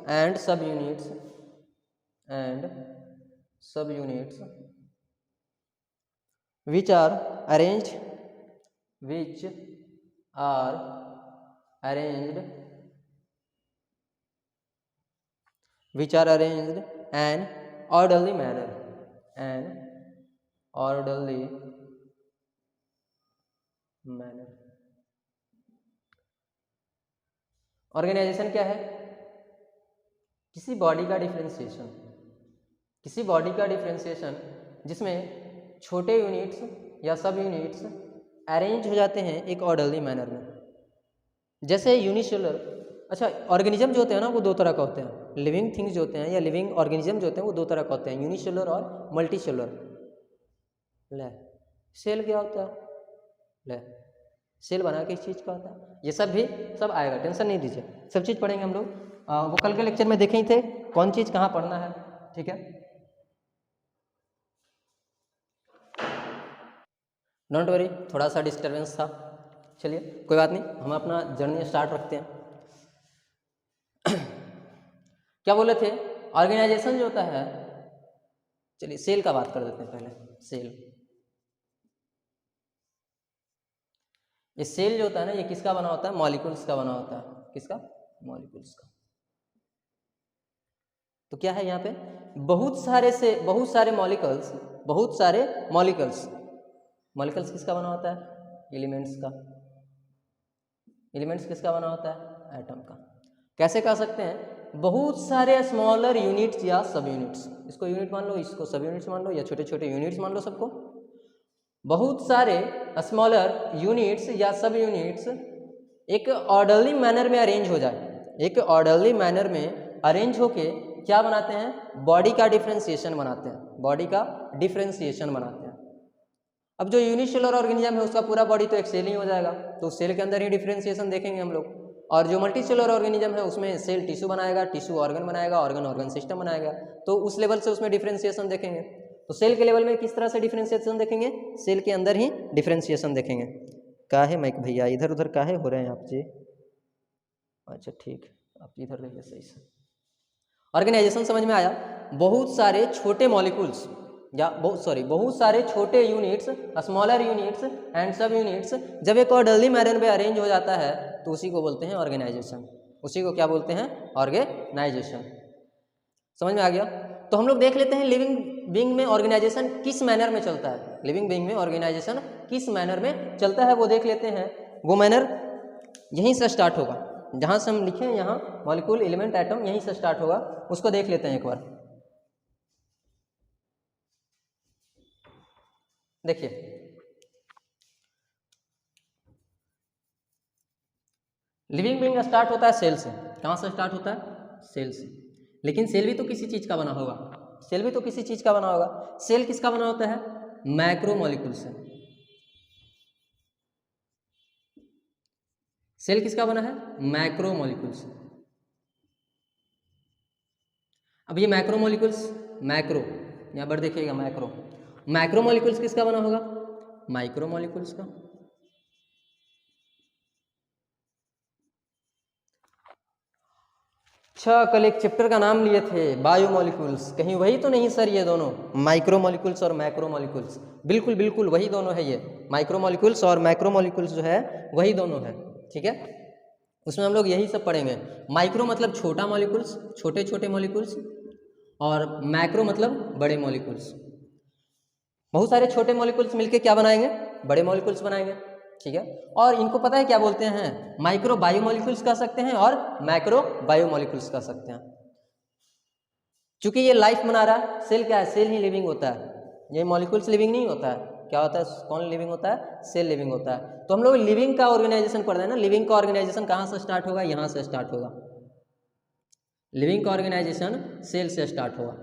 and subunits which are arranged an orderly manner, organization क्या है, किसी body का differentiation जिसमें छोटे units या सब units arrange हो जाते हैं एक ऑर्डरली मैनर में। जैसे यूनिसेलुलर, अच्छा ऑर्गेनिज्म जो होते हैं ना वो दो तरह का होते हैं, लिविंग थिंग्स जो होते हैं या लिविंग ऑर्गेनिज्म जो होते हैं वो दो तरह का होते हैं, यूनिसेलुलर और मल्टीसेलुलर। सेल क्या होता है, सेल बना के इस चीज़ का होता है, ये सब आएगा, टेंशन नहीं दीजिए, सब चीज़ पढ़ेंगे हम लोग। वो कल के लेक्चर में देखे ही थे कौन चीज़ कहाँ पढ़ना है। ठीक है, डोंट वरी, थोड़ा सा डिस्टर्बेंस था, चलिए कोई बात नहीं, हम अपना जर्नी स्टार्ट रखते हैं। क्या बोले थे, ऑर्गेनाइजेशन जो होता है, चलिए सेल का बात कर देते हैं पहले। सेल ये सेल जो होता है ना, ये किसका बना होता है? मॉलिक्यूल्स का बना होता है। किसका? मॉलिक्यूल्स का। तो क्या है यहाँ पे? बहुत सारे मॉलिक्यूल्स किसका बना होता है? एलिमेंट्स का। एलिमेंट्स किसका बना होता है? एटम का। कैसे कह सकते हैं? बहुत सारे स्मॉलर यूनिट्स या सब यूनिट्स, इसको यूनिट मान लो, इसको सब यूनिट्स मान लो, या छोटे छोटे यूनिट्स मान लो सबको। बहुत सारे स्मॉलर यूनिट्स या सब यूनिट्स एक ऑर्डरली मैनर में अरेंज हो जाए, एक ऑर्डरली मैनर में अरेंज होके क्या बनाते हैं? बॉडी का डिफ्रेंसिएशन बनाते हैं। बॉडी का डिफ्रेंसिएशन बनाते हैं। अब जो यूनिसेलुलर ऑर्गेनिज्म है उसका पूरा बॉडी तो एक सेल ही हो जाएगा, तो सेल के अंदर ही डिफ्रेंसिएशन देखेंगे हम लोग। और जो मल्टीसेलुलर ऑर्गेनिज्म है उसमें सेल टिश्यू बनाएगा, टिश्यू ऑर्गन बनाएगा, ऑर्गन ऑर्गन सिस्टम बनाएगा, तो उस लेवल से उसमें डिफ्रेंसिएशन देखेंगे। तो सेल के लेवल में किस तरह से डिफ्रेंसिएशन देखेंगे? सेल के अंदर ही डिफ्रेंसिएशन देखेंगे। काहे माइक भैया इधर उधर काहे हो रहे हैं आप जी? अच्छा ठीक, आप इधर रहिए सही से। ऑर्गेनाइजेशन समझ में आया? बहुत सारे छोटे मॉलिक्यूल्स या बहुत सारे छोटे यूनिट्स, स्मॉलर यूनिट्स एंड सब यूनिट्स जब एक ऑर्डरली मैनर में अरेंज हो जाता है तो उसी को बोलते हैं ऑर्गेनाइजेशन। उसी को क्या बोलते हैं? ऑर्गेनाइजेशन। समझ में आ गया? तो हम लोग देख लेते हैं लिविंग बीइंग में ऑर्गेनाइजेशन किस मैनर में चलता है। लिविंग बीइंग में ऑर्गेनाइजेशन किस मैनर में चलता है वो देख लेते हैं। वो मैनर यहीं से स्टार्ट होगा, जहाँ से हम लिखे यहाँ मॉलिक्यूल, एलिमेंट, एटम, यहीं से स्टार्ट होगा। उसको देख लेते हैं एक बार। देखिए, लिविंग बीइंग स्टार्ट होता है सेल से। कहाँ से स्टार्ट होता है? सेल से। लेकिन सेल भी तो किसी चीज़ का बना होगा, सेल भी तो किसी चीज़ का बना होगा। सेल किसका बना होता है? मैक्रो मॉलिक्यूल से। सेल किसका बना है? मैक्रो मॉलिक्यूल से। अब ये मैक्रो मॉलिक्यूल्स, मैक्रो यहाँ पर देखिएगा, मैक्रो मॉलिक्यूल्स किसका बना होगा? माइक्रो मॉलिक्यूल्स का। अच्छा, कल एक चैप्टर का नाम लिए थे बायोमॉलिक्यूल्स, कहीं वही तो नहीं सर ये दोनों माइक्रो मॉलिक्यूल्स और मैक्रो मॉलिक्यूल्स? बिल्कुल बिल्कुल वही दोनों है, ये माइक्रो मॉलिक्यूल्स और मैक्रो मॉलिक्यूल्स जो है वही दोनों है। ठीक है, उसमें हम लोग यही सब पढ़ेंगे। माइक्रो मतलब छोटा मॉलिक्यूल्स, छोटे छोटे मॉलिक्यूल्स, और मैक्रो मतलब बड़े मॉलिक्यूल्स। बहुत सारे छोटे मॉलिक्यूल्स मिलके क्या बनाएंगे? बड़े मॉलिक्यूल्स बनाएंगे। ठीक है, और इनको पता है क्या बोलते हैं? माइक्रो बायोमॉलिक्यूल्स कह सकते हैं और मैक्रो बायोमॉलिक्यूल्स कह सकते हैं। चूंकि ये लाइफ बना रहा है, सेल क्या है? सेल ही लिविंग होता है, ये मॉलिक्यूल्स लिविंग नहीं होता है। क्या होता है? कौन लिविंग होता है? सेल लिविंग होता है। तो हम लोग लिविंग का ऑर्गेनाइजेशन पढ़ रहे हैं ना। लिविंग का ऑर्गेनाइजेशन कहाँ से स्टार्ट होगा? यहाँ से स्टार्ट होगा। लिविंग का ऑर्गेनाइजेशन सेल से स्टार्ट होगा।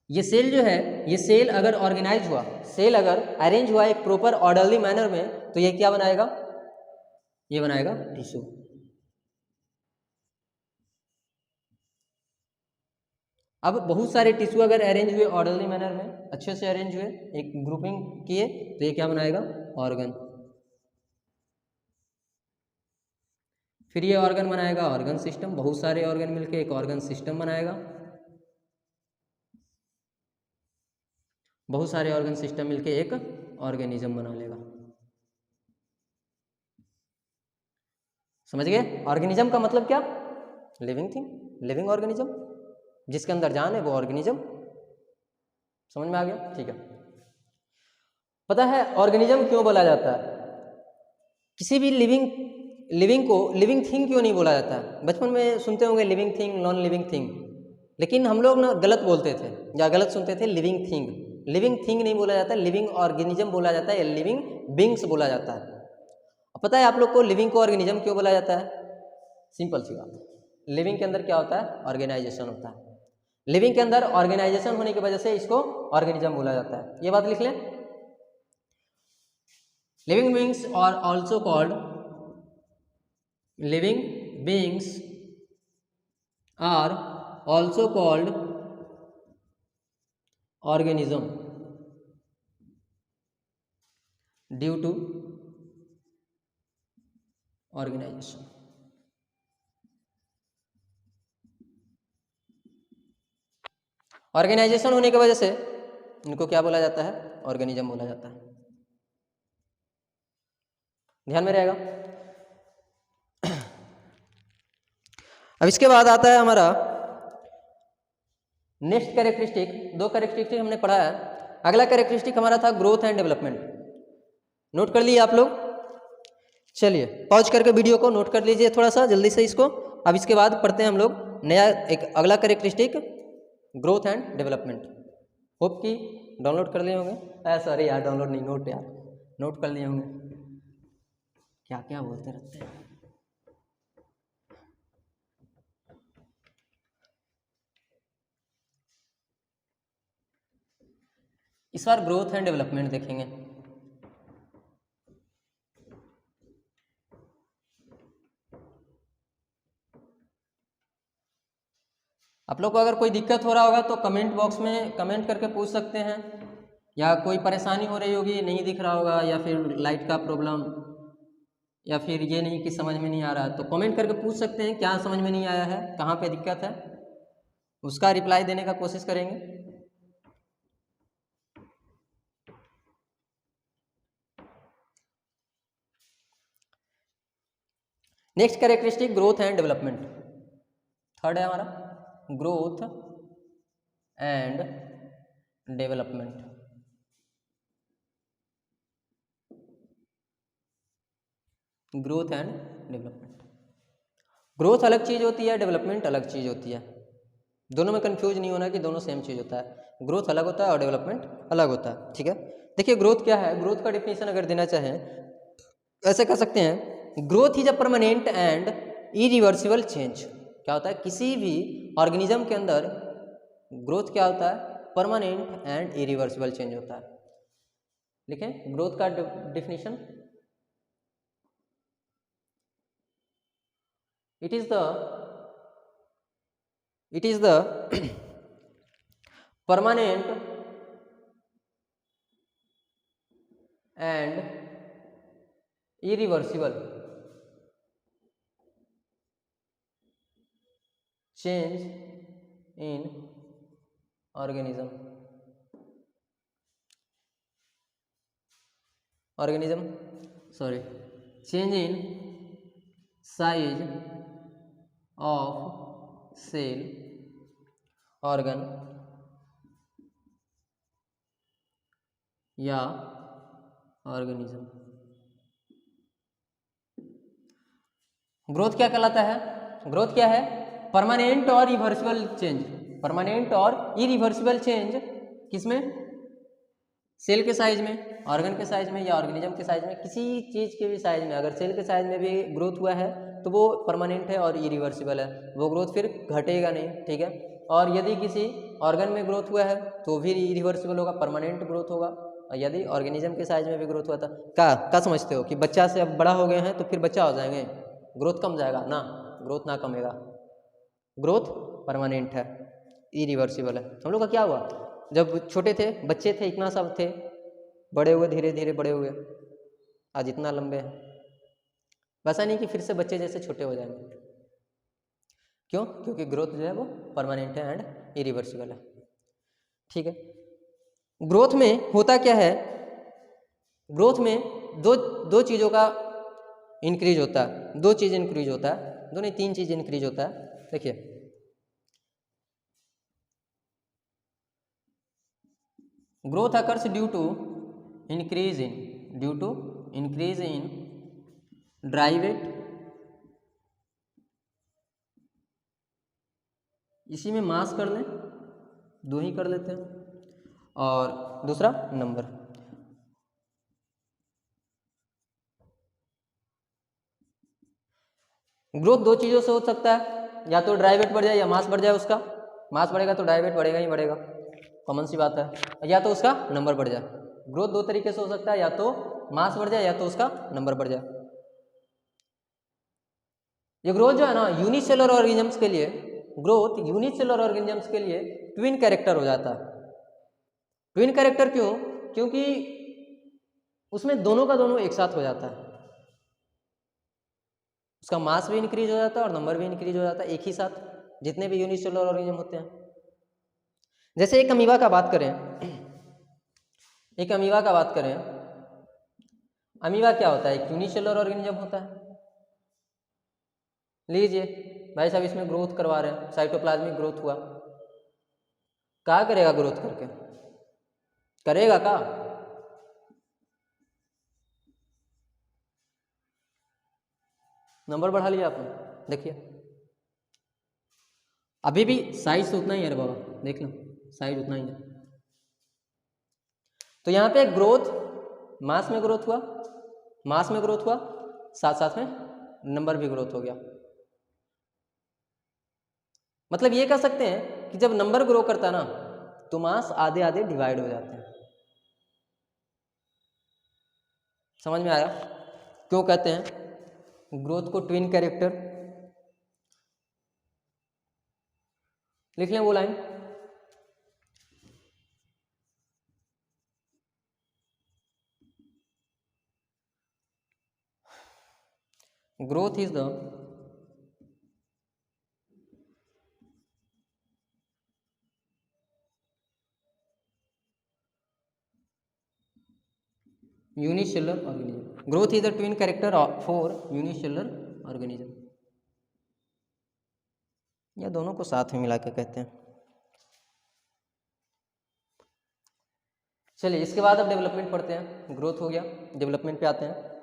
ये सेल जो है, ये सेल अगर ऑर्गेनाइज हुआ, सेल अगर अरेंज हुआ एक प्रॉपर ऑर्डरली मैनर में, तो ये क्या बनाएगा? ये बनाएगा टिश्यू। अब बहुत सारे टिश्यू अगर अरेंज हुए ऑर्डरली मैनर में, अच्छे से अरेंज हुए, एक ग्रुपिंग किए, तो ये क्या बनाएगा? ऑर्गन। फिर ये ऑर्गन बनाएगा ऑर्गन सिस्टम। बहुत सारे ऑर्गन मिलके एक ऑर्गन सिस्टम बनाएगा। बहुत सारे ऑर्गन सिस्टम मिलके एक ऑर्गेनिज्म बना लेगा। समझ गए? ऑर्गेनिज्म का मतलब क्या? लिविंग थिंग, लिविंग ऑर्गेनिज्म, जिसके अंदर जान है वो ऑर्गेनिज्म। समझ में आ गया? ठीक है। पता है ऑर्गेनिज्म क्यों बोला जाता है? किसी भी लिविंग को लिविंग थिंग क्यों नहीं बोला जाता है? बचपन में सुनते होंगे living thing, non living thing, लेकिन हम लोग ना गलत बोलते थे या गलत सुनते थे। लिविंग थिंग, लिविंग थिंग नहीं बोला जाता, लिविंग ऑर्गेनिज्म बोला जाता है, या लिविंग बींग्स बोला जाता है। पता है आप लोग को लिविंग को ऑर्गेनिज्म क्यों बोला जाता है? सिंपल सी बात है, लिविंग के अंदर क्या होता है? ऑर्गेनाइजेशन होता है। लिविंग के अंदर ऑर्गेनाइजेशन होने की वजह से इसको ऑर्गेनिज्म बोला जाता है। ये बात लिख लें। Living beings are also called, living beings are also called organism due to organization. ऑर्गेनाइजेशन होने की वजह से इनको क्या बोला जाता है? ऑर्गेनिज्म बोला जाता है। ध्यान में रहेगा। अब इसके बाद आता है हमारा नेक्स्ट कैरेक्टरिस्टिक। 2 कैरेक्टरिस्टिक हमने पढ़ा है। अगला कैरेक्टरिस्टिक हमारा था ग्रोथ एंड डेवलपमेंट। नोट कर लिए आप लोग? चलिए पॉज करके वीडियो को नोट कर लीजिए थोड़ा सा जल्दी से इसको। अब इसके बाद पढ़ते हैं हम लोग नया एक अगला characteristic, growth and development. Hope कि डाउनलोड कर लिए होंगे। सॉरी यार, डाउनलोड नहीं, नोट यार, नोट कर लिए होंगे। क्या क्या बोलते रहते हैं। इस बार ग्रोथ एंड डेवलपमेंट देखेंगे। आप लोग को अगर कोई दिक्कत हो रहा होगा तो कमेंट बॉक्स में कमेंट करके पूछ सकते हैं, या कोई परेशानी हो रही होगी, नहीं दिख रहा होगा, या फिर लाइट का प्रॉब्लम, या फिर ये नहीं कि समझ में नहीं आ रहा, तो कमेंट करके पूछ सकते हैं क्या समझ में नहीं आया है, कहाँ पे दिक्कत है, उसका रिप्लाई देने का कोशिश करेंगे। Next characteristic growth and development. Third है हमारा growth and development. Growth and development. Growth अलग चीज़ होती है, डेवलपमेंट अलग चीज़ होती है। दोनों में कंफ्यूज नहीं होना कि दोनों सेम चीज़ होता है। ग्रोथ अलग होता है और डेवलपमेंट अलग होता है, ठीक है। देखिए ग्रोथ क्या है, ग्रोथ का डिफिनेशन अगर देना चाहें ऐसे कह सकते हैं, growth is a permanent and irreversible change. क्या होता है, किसी भी ऑर्गेनिज्म के अंदर ग्रोथ क्या होता है, परमानेंट एंड इरिवर्सिबल चेंज होता है। लिखें ग्रोथ का definition, it is the permanent and irreversible change in organism change in size of cell, organ या ऑर्गेनिज्म। ग्रोथ क्या कहलाता है, ग्रोथ क्या है, परमानेंट और रिवर्सिबल चेंज। परमानेंट और इरिवर्सिबल चेंज किसमें, सेल के साइज में, ऑर्गन के साइज में, या ऑर्गेनिज्म के साइज में, किसी चीज़ के भी साइज में। अगर सेल के साइज में भी ग्रोथ हुआ है तो वो परमानेंट है और इरिवर्सिबल है, वो ग्रोथ फिर घटेगा नहीं, ठीक है। और यदि किसी ऑर्गन में ग्रोथ हुआ है तो भी इरिवर्सिबल होगा, परमानेंट ग्रोथ होगा। और यदि ऑर्गेनिज्म के साइज में भी ग्रोथ हुआ था, क्या समझते हो कि बच्चा से अब बड़ा हो गए हैं तो फिर बच्चा हो जाएंगे, ग्रोथ कम जाएगा ना, ग्रोथ ना कमेगा, ग्रोथ परमानेंट है, इरिवर्सिबल है। हम लोग का क्या हुआ, जब छोटे थे, बच्चे थे, इतना सब थे, बड़े हुए, धीरे धीरे बड़े हुए, आज इतना लंबे हैं। वैसा नहीं कि फिर से बच्चे जैसे छोटे हो जाएंगे। क्यों, क्योंकि ग्रोथ जो है वो परमानेंट है एंड इरिवर्सिबल है, ठीक है। ग्रोथ में होता क्या है, ग्रोथ में दो चीज़ों का इंक्रीज होता है, 2 चीज़ इंक्रीज होता है, 2 नहीं 3 चीज़ इंक्रीज होता है। देखिए growth occurs due to increase in dry weight, इसी में मास कर लें, 2 ही कर लेते हैं, और दूसरा नंबर। ग्रोथ 2 चीज़ों से हो सकता है, या तो ड्राई वेट बढ़ जाए या मास बढ़ जाए उसका। मास बढ़ेगा तो ड्राई वेट बढ़ेगा ही बढ़ेगा, कॉमन सी बात है, या तो उसका नंबर बढ़ जाए। ग्रोथ 2 तरीके से हो सकता है, या तो मास बढ़ जाए या तो उसका नंबर बढ़ जाए। ये ग्रोथ जो है ना, यूनिसेलुलर ऑर्गेनिजम्स के लिए, ग्रोथ यूनिसेलुलर ऑर्गेनिजम्स के लिए ट्विन कैरेक्टर हो जाता है। ट्विन कैरेक्टर क्यों, क्योंकि उसमें दोनों का दोनों एक साथ हो जाता है, उसका मास भी इंक्रीज हो जाता है और नंबर भी इंक्रीज हो जाता है एक ही साथ, जितने भी यूनिसेलुलर ऑर्गेनिज्म होते हैं। जैसे एक अमीबा का बात करें, एक अमीबा का बात करें, अमीबा क्या होता है? एक यूनिसेलुलर ऑर्गेनिज्म होता है। लीजिए भाई साहब, इसमें ग्रोथ करवा रहे हैं, साइटोप्लाज्मिक ग्रोथ हुआ, क्या करेगा ग्रोथ करके? करेगा क्या? नंबर बढ़ा लिया आपने, देखिए अभी भी साइज तो उतना ही है रे बाबा, देख लो साइज उतना ही है। तो यहाँ पे ग्रोथ, मास में ग्रोथ हुआ, मास में ग्रोथ हुआ, साथ साथ में नंबर भी ग्रोथ हो गया। मतलब ये कह सकते हैं कि जब नंबर ग्रो करता है ना, तो मास आधे आधे डिवाइड हो जाते हैं। समझ में आया क्यों कहते हैं ग्रोथ को ट्विन कैरेक्टर? लिख लें वो line, growth is the unicellular organism. Growth is the twin character for unicellular organism, या दोनों को साथ में मिला के कहते हैं। चलिए इसके बाद अब डेवलपमेंट पढ़ते हैं। ग्रोथ हो गया, डेवलपमेंट पे आते हैं।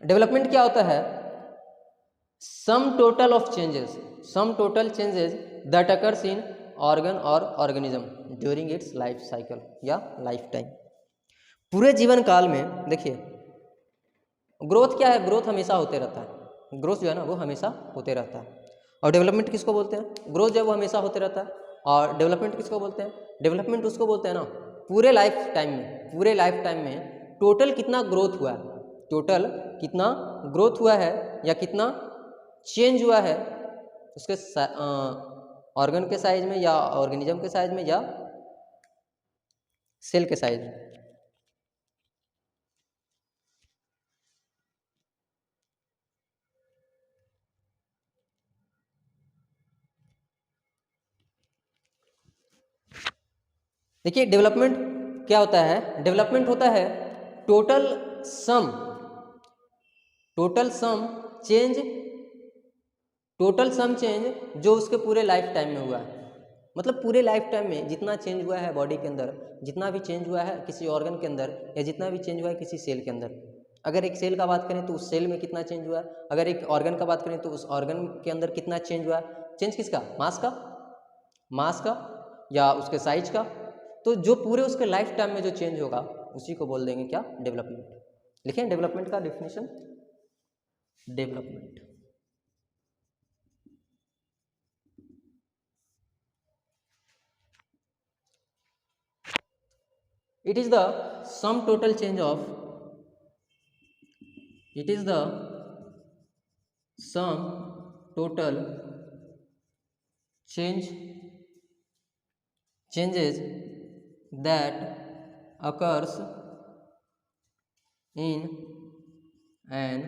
डेवलपमेंट क्या होता है? Sum total of changes, sum total changes that occurs in organ और organism during its life cycle या लाइफ टाइम। पूरे जीवन काल में देखिए ग्रोथ क्या है? ग्रोथ हमेशा होते रहता है, ग्रोथ जो है ना वो हमेशा होते रहता है। और डेवलपमेंट किसको बोलते हैं? ग्रोथ जो है वो हमेशा होते रहता है। और डेवलपमेंट किसको बोलते हैं? डेवलपमेंट उसको बोलते हैं ना पूरे लाइफ टाइम में, पूरे लाइफ टाइम में टोटल कितना ग्रोथ हुआ है, टोटल कितना ग्रोथ हुआ है या कितना चेंज हुआ है उसके ऑर्गन के साइज में या ऑर्गेनिज्म के साइज में या सेल के साइज में। देखिए डेवलपमेंट क्या होता है? डेवलपमेंट होता है total sum, total sum change, total sum change जो उसके पूरे लाइफ टाइम में हुआ है। मतलब पूरे लाइफ टाइम में जितना चेंज हुआ है बॉडी के अंदर, जितना भी चेंज हुआ है किसी ऑर्गन के अंदर या जितना भी चेंज हुआ है किसी सेल के अंदर। अगर एक सेल का बात करें तो उस सेल में कितना चेंज हुआ है, अगर एक ऑर्गन का बात करें तो उस ऑर्गन के अंदर कितना चेंज हुआ है। चेंज किसका? मास का, मास का या उसके साइज का। तो जो पूरे उसके लाइफ टाइम में जो चेंज होगा उसी को बोल देंगे क्या? डेवलपमेंट। लिखें डेवलपमेंट का definition, development it is the sum total change of, it is the sum total changes that occurs in an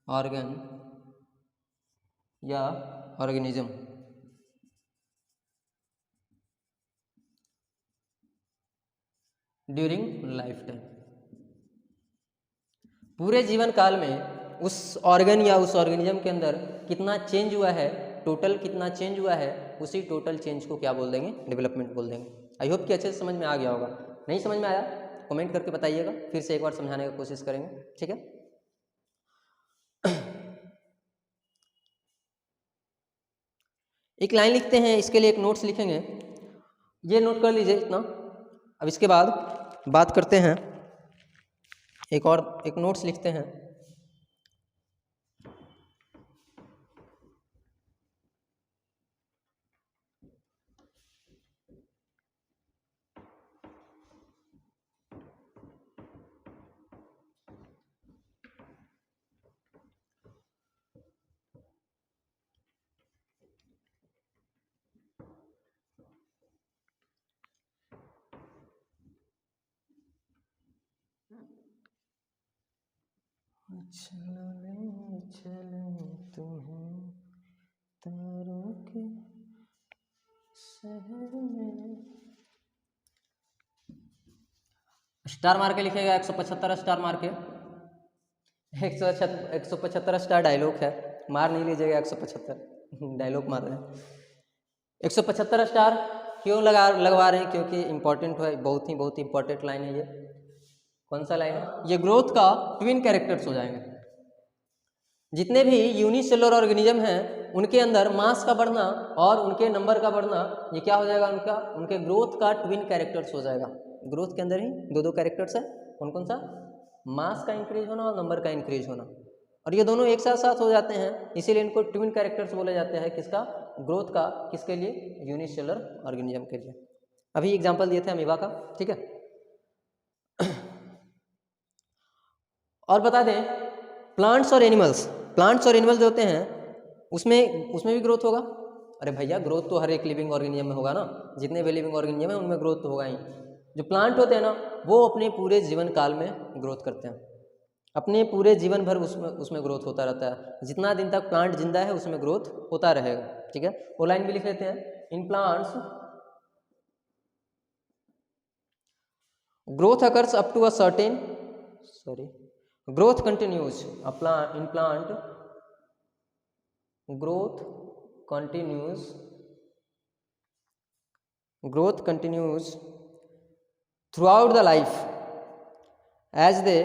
organ या organism ड्यूरिंग लाइफ टाइम। पूरे जीवन काल में उस ऑर्गन या उस ऑर्गेनिज्म के अंदर कितना चेंज हुआ है, टोटल कितना चेंज हुआ है, उसी टोटल चेंज को क्या बोल देंगे? डेवलपमेंट बोल देंगे। आई होप कि अच्छे से समझ में आ गया होगा। नहीं समझ में आया कमेंट करके बताइएगा, फिर से एक बार समझाने का कोशिश करेंगे, ठीक है। एक लाइन लिखते हैं, इसके लिए एक नोट्स लिखेंगे, ये नोट कर लीजिए इतना। अब इसके बाद बात करते हैं, एक और एक नोट्स लिखते हैं। चलो चलो तुम्हें तारों के शहर में। स्टार मार के लिखेगा 175 स्टार मार के। 175 स्टार डायलॉग है, मार नहीं लीजिएगा 175 डायलॉग मार रहे हैं। 175 स्टार क्यों लगवा रहे हैं? क्योंकि इंपॉर्टेंट है, बहुत ही इंपॉर्टेंट लाइन है ये। कौन सा लाइन है ये? ग्रोथ का ट्विन कैरेक्टर्स हो जाएंगे। जितने भी यूनिसेलुलर ऑर्गेनिज्म हैं उनके अंदर मास का बढ़ना और उनके नंबर का बढ़ना, ये क्या हो जाएगा? उनके ग्रोथ का ट्विन कैरेक्टर्स हो जाएगा। ग्रोथ के अंदर ही दो कैरेक्टर्स है। कौन कौन सा? मास का इंक्रीज होना और नंबर का इंक्रीज होना, और ये दोनों एक साथ साथ हो जाते हैं, इसीलिए इनको ट्विन कैरेक्टर्स बोले जाते हैं। किसका? ग्रोथ का। किसके लिए? यूनिसेलुलर ऑर्गेनिज्म के लिए। अभी एग्जांपल दिए थे अमीबा का, ठीक है। और बता दें, प्लांट्स और एनिमल्स जो होते हैं उसमें भी ग्रोथ होगा। अरे भैया, ग्रोथ तो हर एक लिविंग ऑर्गेनिज्म में होगा ना, जितने भी लिविंग ऑर्गेनिज्म है उनमें ग्रोथ तो होगा ही। जो प्लांट होते हैं ना, वो अपने पूरे जीवन काल में ग्रोथ करते हैं, अपने पूरे जीवन भर उसमें ग्रोथ होता रहता है। जितना दिन तक प्लांट जिंदा है उसमें ग्रोथ होता रहेगा, ठीक है। वो लाइन भी लिख लेते हैं। In plants growth occurs up to a certain growth continues in plant growth continues throughout the life as they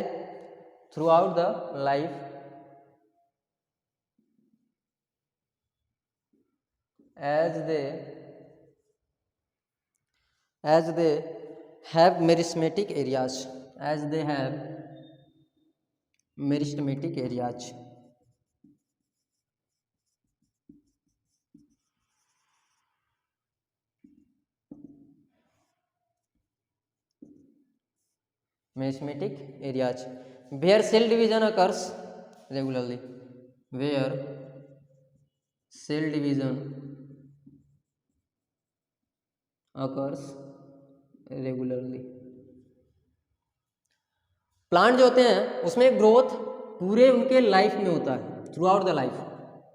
have meristematic areas, where cell division occurs regularly, plant जो होते हैं उसमें ग्रोथ पूरे उनके लाइफ में होता है, थ्रू आउट द लाइफ।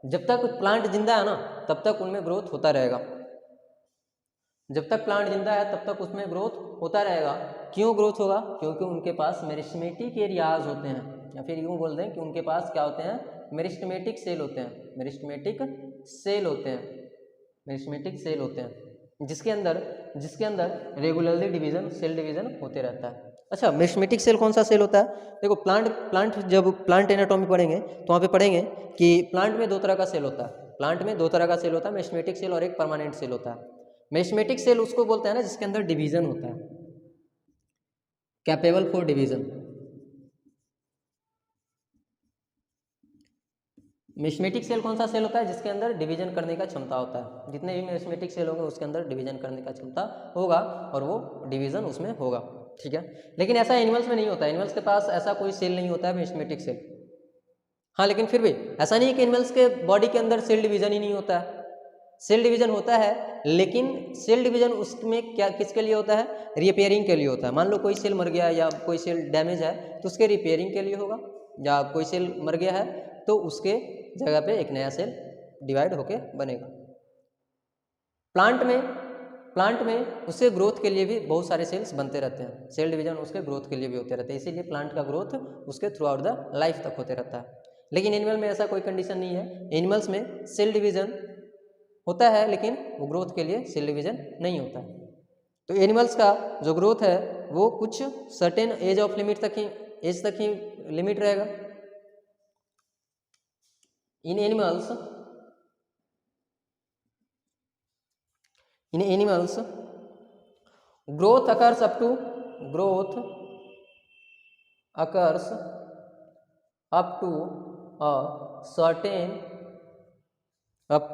जब तक प्लांट जिंदा है ना तब तक उनमें ग्रोथ होता रहेगा। जब तक प्लांट जिंदा है तब तक उसमें ग्रोथ होता रहेगा। क्यों ग्रोथ होगा? क्योंकि उनके पास मेरिस्टेमेटिक एरियाज होते हैं, या फिर यूँ बोल दें कि उनके पास क्या होते हैं? मेरिस्टेमेटिक सेल होते हैं, जिसके अंदर रेगुलरली सेल डिवीजन होते रहता है। अच्छा, मेरिस्टेमेटिक सेल कौन सा सेल होता है? देखो, प्लांट जब प्लांट एनाटॉमी पढ़ेंगे तो वहाँ पे पढ़ेंगे कि प्लांट में दो तरह का सेल होता है। मेरिस्टेमेटिक सेल और एक परमानेंट सेल होता है। मेरिस्टेमेटिक सेल उसको बोलते हैं ना जिसके अंदर डिवीजन होता है, capable for division. Meristematic cell कौन सा सेल होता है? जिसके अंदर डिवीजन करने का क्षमता होता है। जितने भी मेरिस्टेमेटिक सेल होंगे उसके अंदर डिवीजन करने का क्षमता होगा और वो डिवीजन उसमें होगा, ठीक है। लेकिन ऐसा एनिमल्स में नहीं होता। एनिमल्स के पास ऐसा कोई सेल नहीं होता है मेरिस्टेमेटिक सेल। हाँ, लेकिन फिर भी ऐसा नहीं है कि एनिमल्स के बॉडी के अंदर सेल डिवीजन ही नहीं होता है। सेल डिवीजन होता है, लेकिन सेल डिवीजन उसमें क्या किसके लिए होता है? रिपेयरिंग के लिए होता है। मान लो कोई सेल मर गया या कोई सेल डैमेज है तो उसके रिपेयरिंग के लिए होगा, या कोई सेल मर गया है तो उसके जगह पे एक नया सेल डिवाइड होके बनेगा। प्लांट में उसके ग्रोथ के लिए भी बहुत सारे सेल्स बनते रहते हैं। सेल डिवीजन उसके ग्रोथ के लिए भी होते रहते हैं, इसीलिए प्लांट का ग्रोथ उसके थ्रू आउट द लाइफ तक होते रहता है। लेकिन एनिमल में ऐसा कोई कंडीशन नहीं है। एनिमल्स में सेल डिवीजन होता है लेकिन वो ग्रोथ के लिए सेल डिवीजन नहीं होता है। तो एनिमल्स का जो ग्रोथ है वो कुछ सर्टेन एज तक ही लिमिट रहेगा। In animals growth occurs up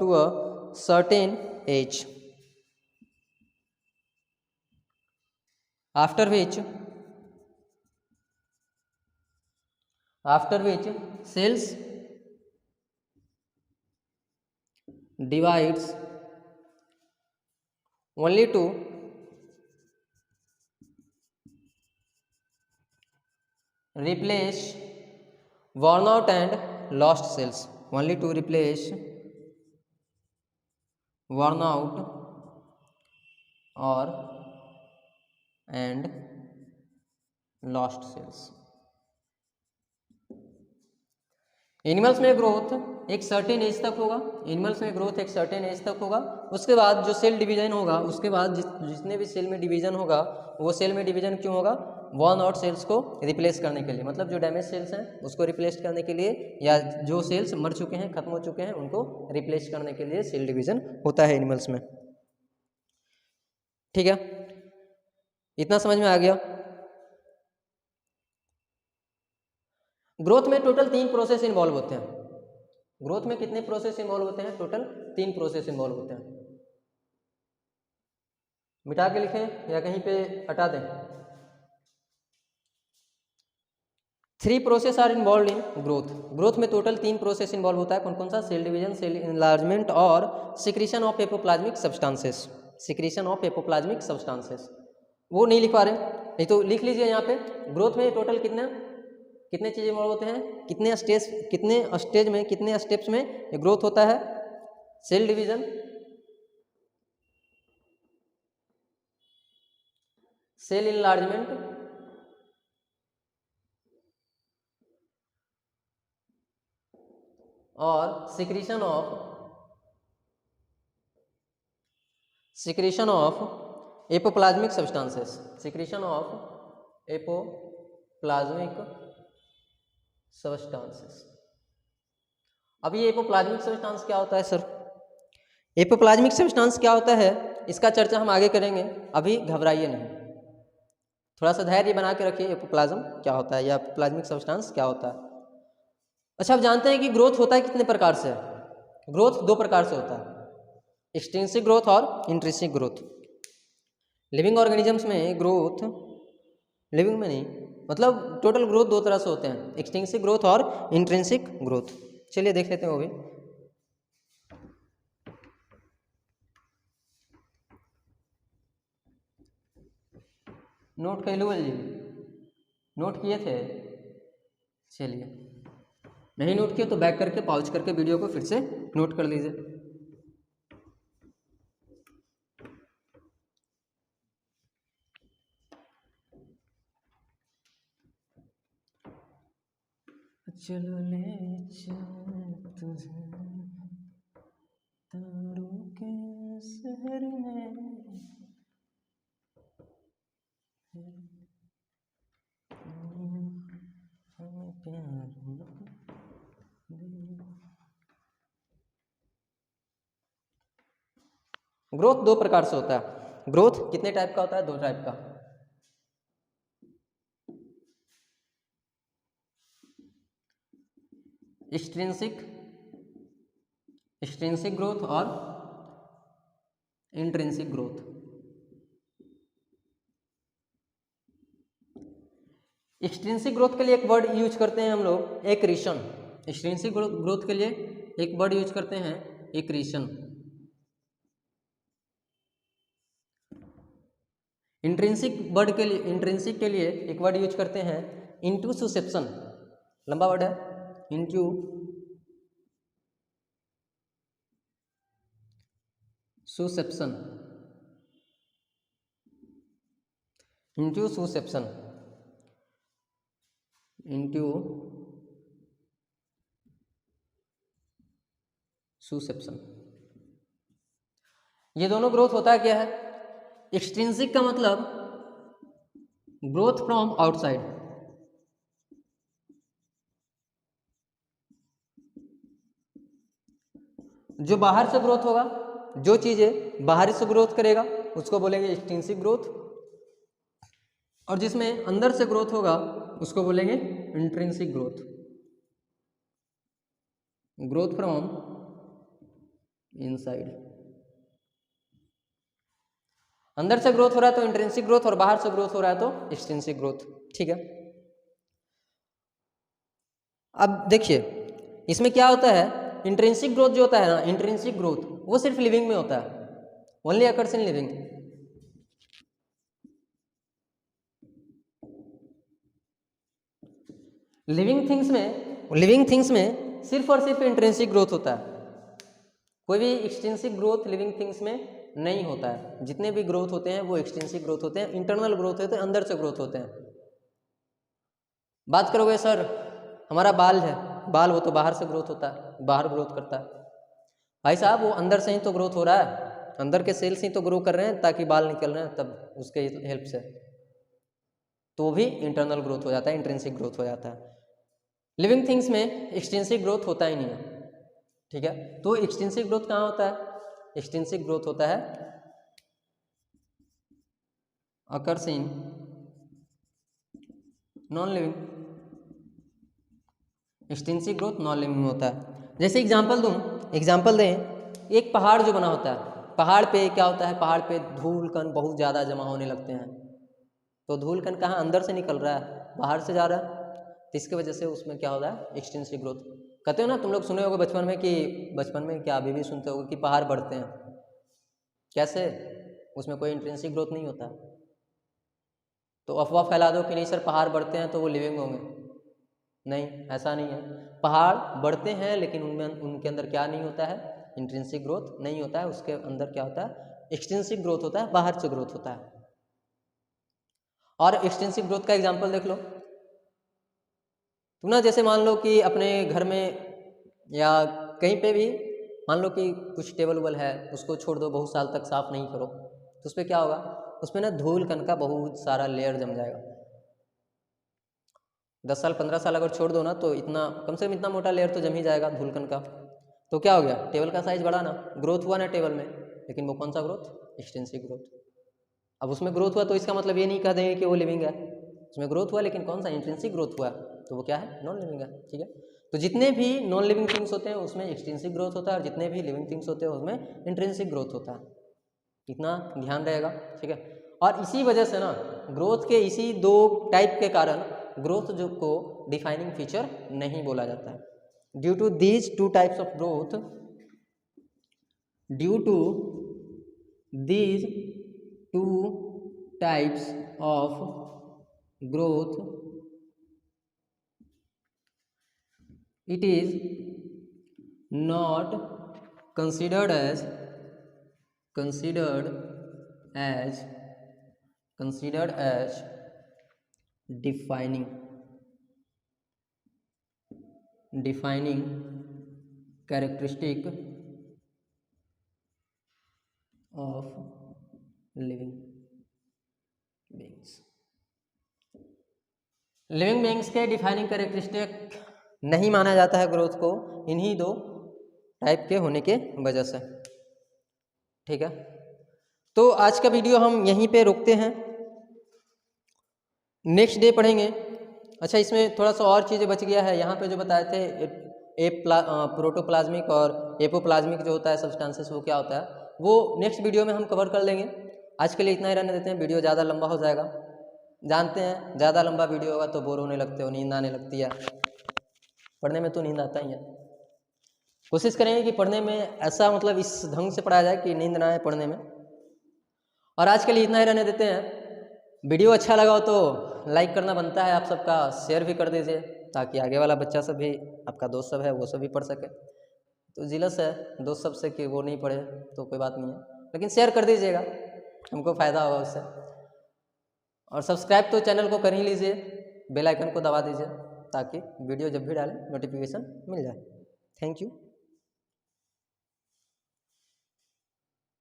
to a certain age, after which cells divides only to replace worn out and lost cells, worn out and lost cells. Animals में growth एक certain age तक होगा, animals में growth एक certain age तक होगा। उसके बाद जो सेल डिवीजन होगा, उसके बाद जितने भी सेल में डिवीजन होगा, वो सेल में डिवीजन क्यों होगा? वर्न आउट सेल्स को रिप्लेस करने के लिए, मतलब जो डैमेज सेल्स हैं उसको रिप्लेस करने के लिए, या जो सेल्स मर चुके हैं, खत्म हो चुके हैं, उनको रिप्लेस करने के लिए सेल डिवीजन होता है एनिमल्स में। ठीक है, इतना समझ में आ गया। ग्रोथ में टोटल 3 प्रोसेस इन्वॉल्व होते हैं। ग्रोथ में कितने प्रोसेस इन्वॉल्व होते हैं? टोटल 3 प्रोसेस इन्वॉल्व होते हैं। मिटा के लिखें या कहीं पे हटा दें? 3 process are involve in growth. Growth में टोटल 3 प्रोसेस इन्वॉल्व होता है। कौन कौन सा? सेल डिवीजन, सेल इनलार्जमेंट और secretion of apoplasmic substances. Secretion of apoplasmic substances वो नहीं लिख पा रहे, नहीं तो लिख लीजिए यहाँ पे। ग्रोथ में टोटल कितने चीज़ें इन्वॉल्व होते हैं, कितने स्टेज में, कितने स्टेप्स में ग्रोथ होता है? सेल डिवीजन, सेल इनलार्जमेंट, और secretion of apoplasmic substances. Secretion of apoplasmic substances. अब ये एपोप्लाज्मिक सब्सटेंस क्या होता है सर? एपोप्लाज्मिक सब्सटेंस क्या होता है, इसका चर्चा हम आगे करेंगे, अभी घबराइए नहीं, थोड़ा सा धैर्य बना के रखिए। एपोप्लाज्म क्या होता है या एपोप्लाज्मिक सब्सटेंस क्या होता है? अच्छा, आप जानते हैं कि ग्रोथ होता है कितने प्रकार से? ग्रोथ 2 प्रकार से होता है, एक्सट्रिंसिक ग्रोथ और इंट्रिंसिक ग्रोथ। लिविंग ऑर्गेनिजम्स में ग्रोथ, लिविंग में नहीं, मतलब टोटल ग्रोथ 2 तरह से होते हैं, एक्सट्रिंसिक ग्रोथ और इंट्रिंसिक ग्रोथ। चलिए देख लेते हैं वो भी। नोट कर लो जी, नोट किए थे? चलिए, नहीं नोट किए तो बैक करके पॉज करके वीडियो को फिर से नोट कर लीजिए। चलो ले तुझे तारों के शहर में, ग्रोथ 2 प्रकार से होता है। ग्रोथ कितने टाइप का होता है? 2 टाइप का। एक्सट्रिंसिक ग्रोथ और इंट्रिंसिक ग्रोथ। एक्सट्रिंसिक ग्रोथ के लिए एक वर्ड यूज करते हैं हम लोग, एक्रीशन। एक्सट्रिंसिक ग्रोथ के लिए एक वर्ड यूज करते हैं, एक्रीशन। इंट्रिंसिक के लिए एक वर्ड यूज करते हैं, इंट्यूसुसेप्शन। लंबा वर्ड है, इंट्यूसुसेप्शन। इंट्यूसुसेप्शन, इंट्यूसुसेप्शन। ये दोनों ग्रोथ होता है क्या है? एक्सट्रिंसिक का मतलब ग्रोथ फ्रॉम आउटसाइड, जो बाहर से ग्रोथ होगा, जो चीजें बाहर से ग्रोथ करेगा उसको बोलेंगे एक्सट्रिंसिक ग्रोथ, और जिसमें अंदर से ग्रोथ होगा उसको बोलेंगे intrinsic growth. Growth from inside, अंदर से ग्रोथ हो रहा है तो इंट्रिंसिक ग्रोथ, और बाहर से ग्रोथ हो रहा है तो एक्सट्रिंसिक ग्रोथ। ठीक है, अब देखिए इसमें क्या होता है। इंट्रिंसिक ग्रोथ जो होता है ना, इंट्रिंसिक ग्रोथ वो सिर्फ लिविंग में होता है, only occurs in living. Living things में सिर्फ और सिर्फ इंट्रिंसिक ग्रोथ होता है, कोई भी एक्सट्रिंसिक ग्रोथ लिविंग थिंग्स में नहीं होता है। जितने भी ग्रोथ होते हैं वो एक्सट्रिंसिक ग्रोथ होते हैं, इंटरनल ग्रोथ होते हैं, अंदर से ग्रोथ होते हैं। बात करोगे सर हमारा बाल है, बाल वो तो बाहर से ग्रोथ होता है, बाहर ग्रोथ करता है। भाई साहब वो अंदर से ही तो ग्रोथ हो रहा है, अंदर के सेल्स ही तो ग्रो कर रहे हैं ताकि बाल निकल रहे हैं, तब उसके हेल्प से तो भी इंटरनल ग्रोथ हो जाता है, इंट्रिंसिक ग्रोथ हो जाता है। लिविंग थिंग्स में एक्सटेंसिव ग्रोथ होता ही नहीं है, ठीक है। तो एक्सटेंसिव ग्रोथ कहाँ होता है? एक्सटेंसिव ग्रोथ होता है occurs in non living, extensive growth non living होता है। जैसे एग्जांपल दूं, एग्जांपल दें, एक पहाड़ जो बना होता है, पहाड़ पे क्या होता है, पहाड़ पे धूल कण बहुत ज़्यादा जमा होने लगते हैं, तो धूल कण कहाँ अंदर से निकल रहा है, बाहर से जा रहा है, तो इसकी वजह से उसमें क्या हो रहा है, एक्सटेंसिव ग्रोथ। कहते हो ना, तुम लोग सुने होगे बचपन में कि, बचपन में क्या अभी भी सुनते होगे कि पहाड़ बढ़ते हैं, कैसे? उसमें कोई इंट्रिंसिक ग्रोथ नहीं होता। तो अफवाह फैला दो कि नहीं सर पहाड़ बढ़ते हैं तो वो लिविंग होंगे, नहीं, ऐसा नहीं है। पहाड़ बढ़ते हैं लेकिन उनमें उनके अंदर क्या नहीं होता है, इंट्रिंसिक ग्रोथ नहीं होता है, उसके अंदर क्या होता है, एक्सटेंसिव ग्रोथ होता है, बाहर से ग्रोथ होता है। और एक्सटेंसिव ग्रोथ का एग्जांपल देख लो तुम ना, जैसे मान लो कि अपने घर में या कहीं पे भी मान लो कि कुछ टेबल वेबल है, उसको छोड़ दो, बहुत साल तक साफ नहीं करो, तो उस पर क्या होगा, उसमें ना धूल कण का बहुत सारा लेयर जम जाएगा। 10 साल 15 साल अगर छोड़ दो ना, तो इतना कम से कम इतना मोटा लेयर तो जम ही जाएगा धूल कण का। तो क्या हो गया, टेबल का साइज बढ़ा ना, ग्रोथ हुआ ना टेबल में, लेकिन वो कौन सा ग्रोथ, एक्सटेंसिव ग्रोथ। अब उसमें ग्रोथ हुआ तो इसका मतलब ये नहीं कह देंगे कि वो लिविंग है, उसमें ग्रोथ हुआ लेकिन कौन सा, इंट्रिंसिक ग्रोथ हुआ, तो वो क्या है, नॉन लिविंग है, ठीक है। तो जितने भी नॉन लिविंग थिंग्स होते हैं उसमें एक्सटेंसिव ग्रोथ होता है, और जितने भी लिविंग थिंग्स होते हैं उसमें इंट्रिंसिक ग्रोथ होता है, इतना ध्यान रहेगा, ठीक है। और इसी वजह से ना, ग्रोथ के इसी दो टाइप के कारण ग्रोथ जो को डिफाइनिंग फीचर नहीं बोला जाता है। Due to these two types of growth, due to these two types of growth, it is not considered as defining characteristic of living beings। Living beings के डिफाइनिंग कैरेक्टरिस्टिक नहीं माना जाता है ग्रोथ को, इन्हीं दो टाइप के होने के वजह से, ठीक है। तो आज का वीडियो हम यहीं पे रोकते हैं, नेक्स्ट डे पढ़ेंगे। अच्छा, इसमें थोड़ा सा और चीज़ें बच गया है, यहाँ पे जो बताए थे प्रोटोप्लाज्मिक और एपोप्लाज्मिक जो होता है सब्सटेंसेस, वो क्या होता है, वो नेक्स्ट वीडियो में हम कवर कर लेंगे। आज के लिए इतना ही रहने देते हैं, वीडियो ज़्यादा लंबा हो जाएगा, जानते हैं ज़्यादा लंबा वीडियो होगा तो बोर होने लगते हो, नींद आने लगती है, पढ़ने में तो नींद आता ही है। कोशिश करेंगे कि पढ़ने में ऐसा मतलब इस ढंग से पढ़ाया जाए कि नींद ना आए पढ़ने में। और आज के लिए इतना ही रहने देते हैं। वीडियो अच्छा लगा हो तो लाइक करना बनता है आप सबका, शेयर भी कर दीजिए ताकि आगे वाला बच्चा सब भी, आपका दोस्त सब है वो सब भी पढ़ सके। तो जिलस है दोस्त सब से कि वो नहीं पढ़े तो कोई बात नहीं है, लेकिन शेयर कर दीजिएगा, हमको फ़ायदा होगा उससे। और सब्सक्राइब तो चैनल को कर ही लीजिए, बेल आइकन को दबा दीजिए ताकि वीडियो जब भी डालें नोटिफिकेशन मिल जाए। Thank you.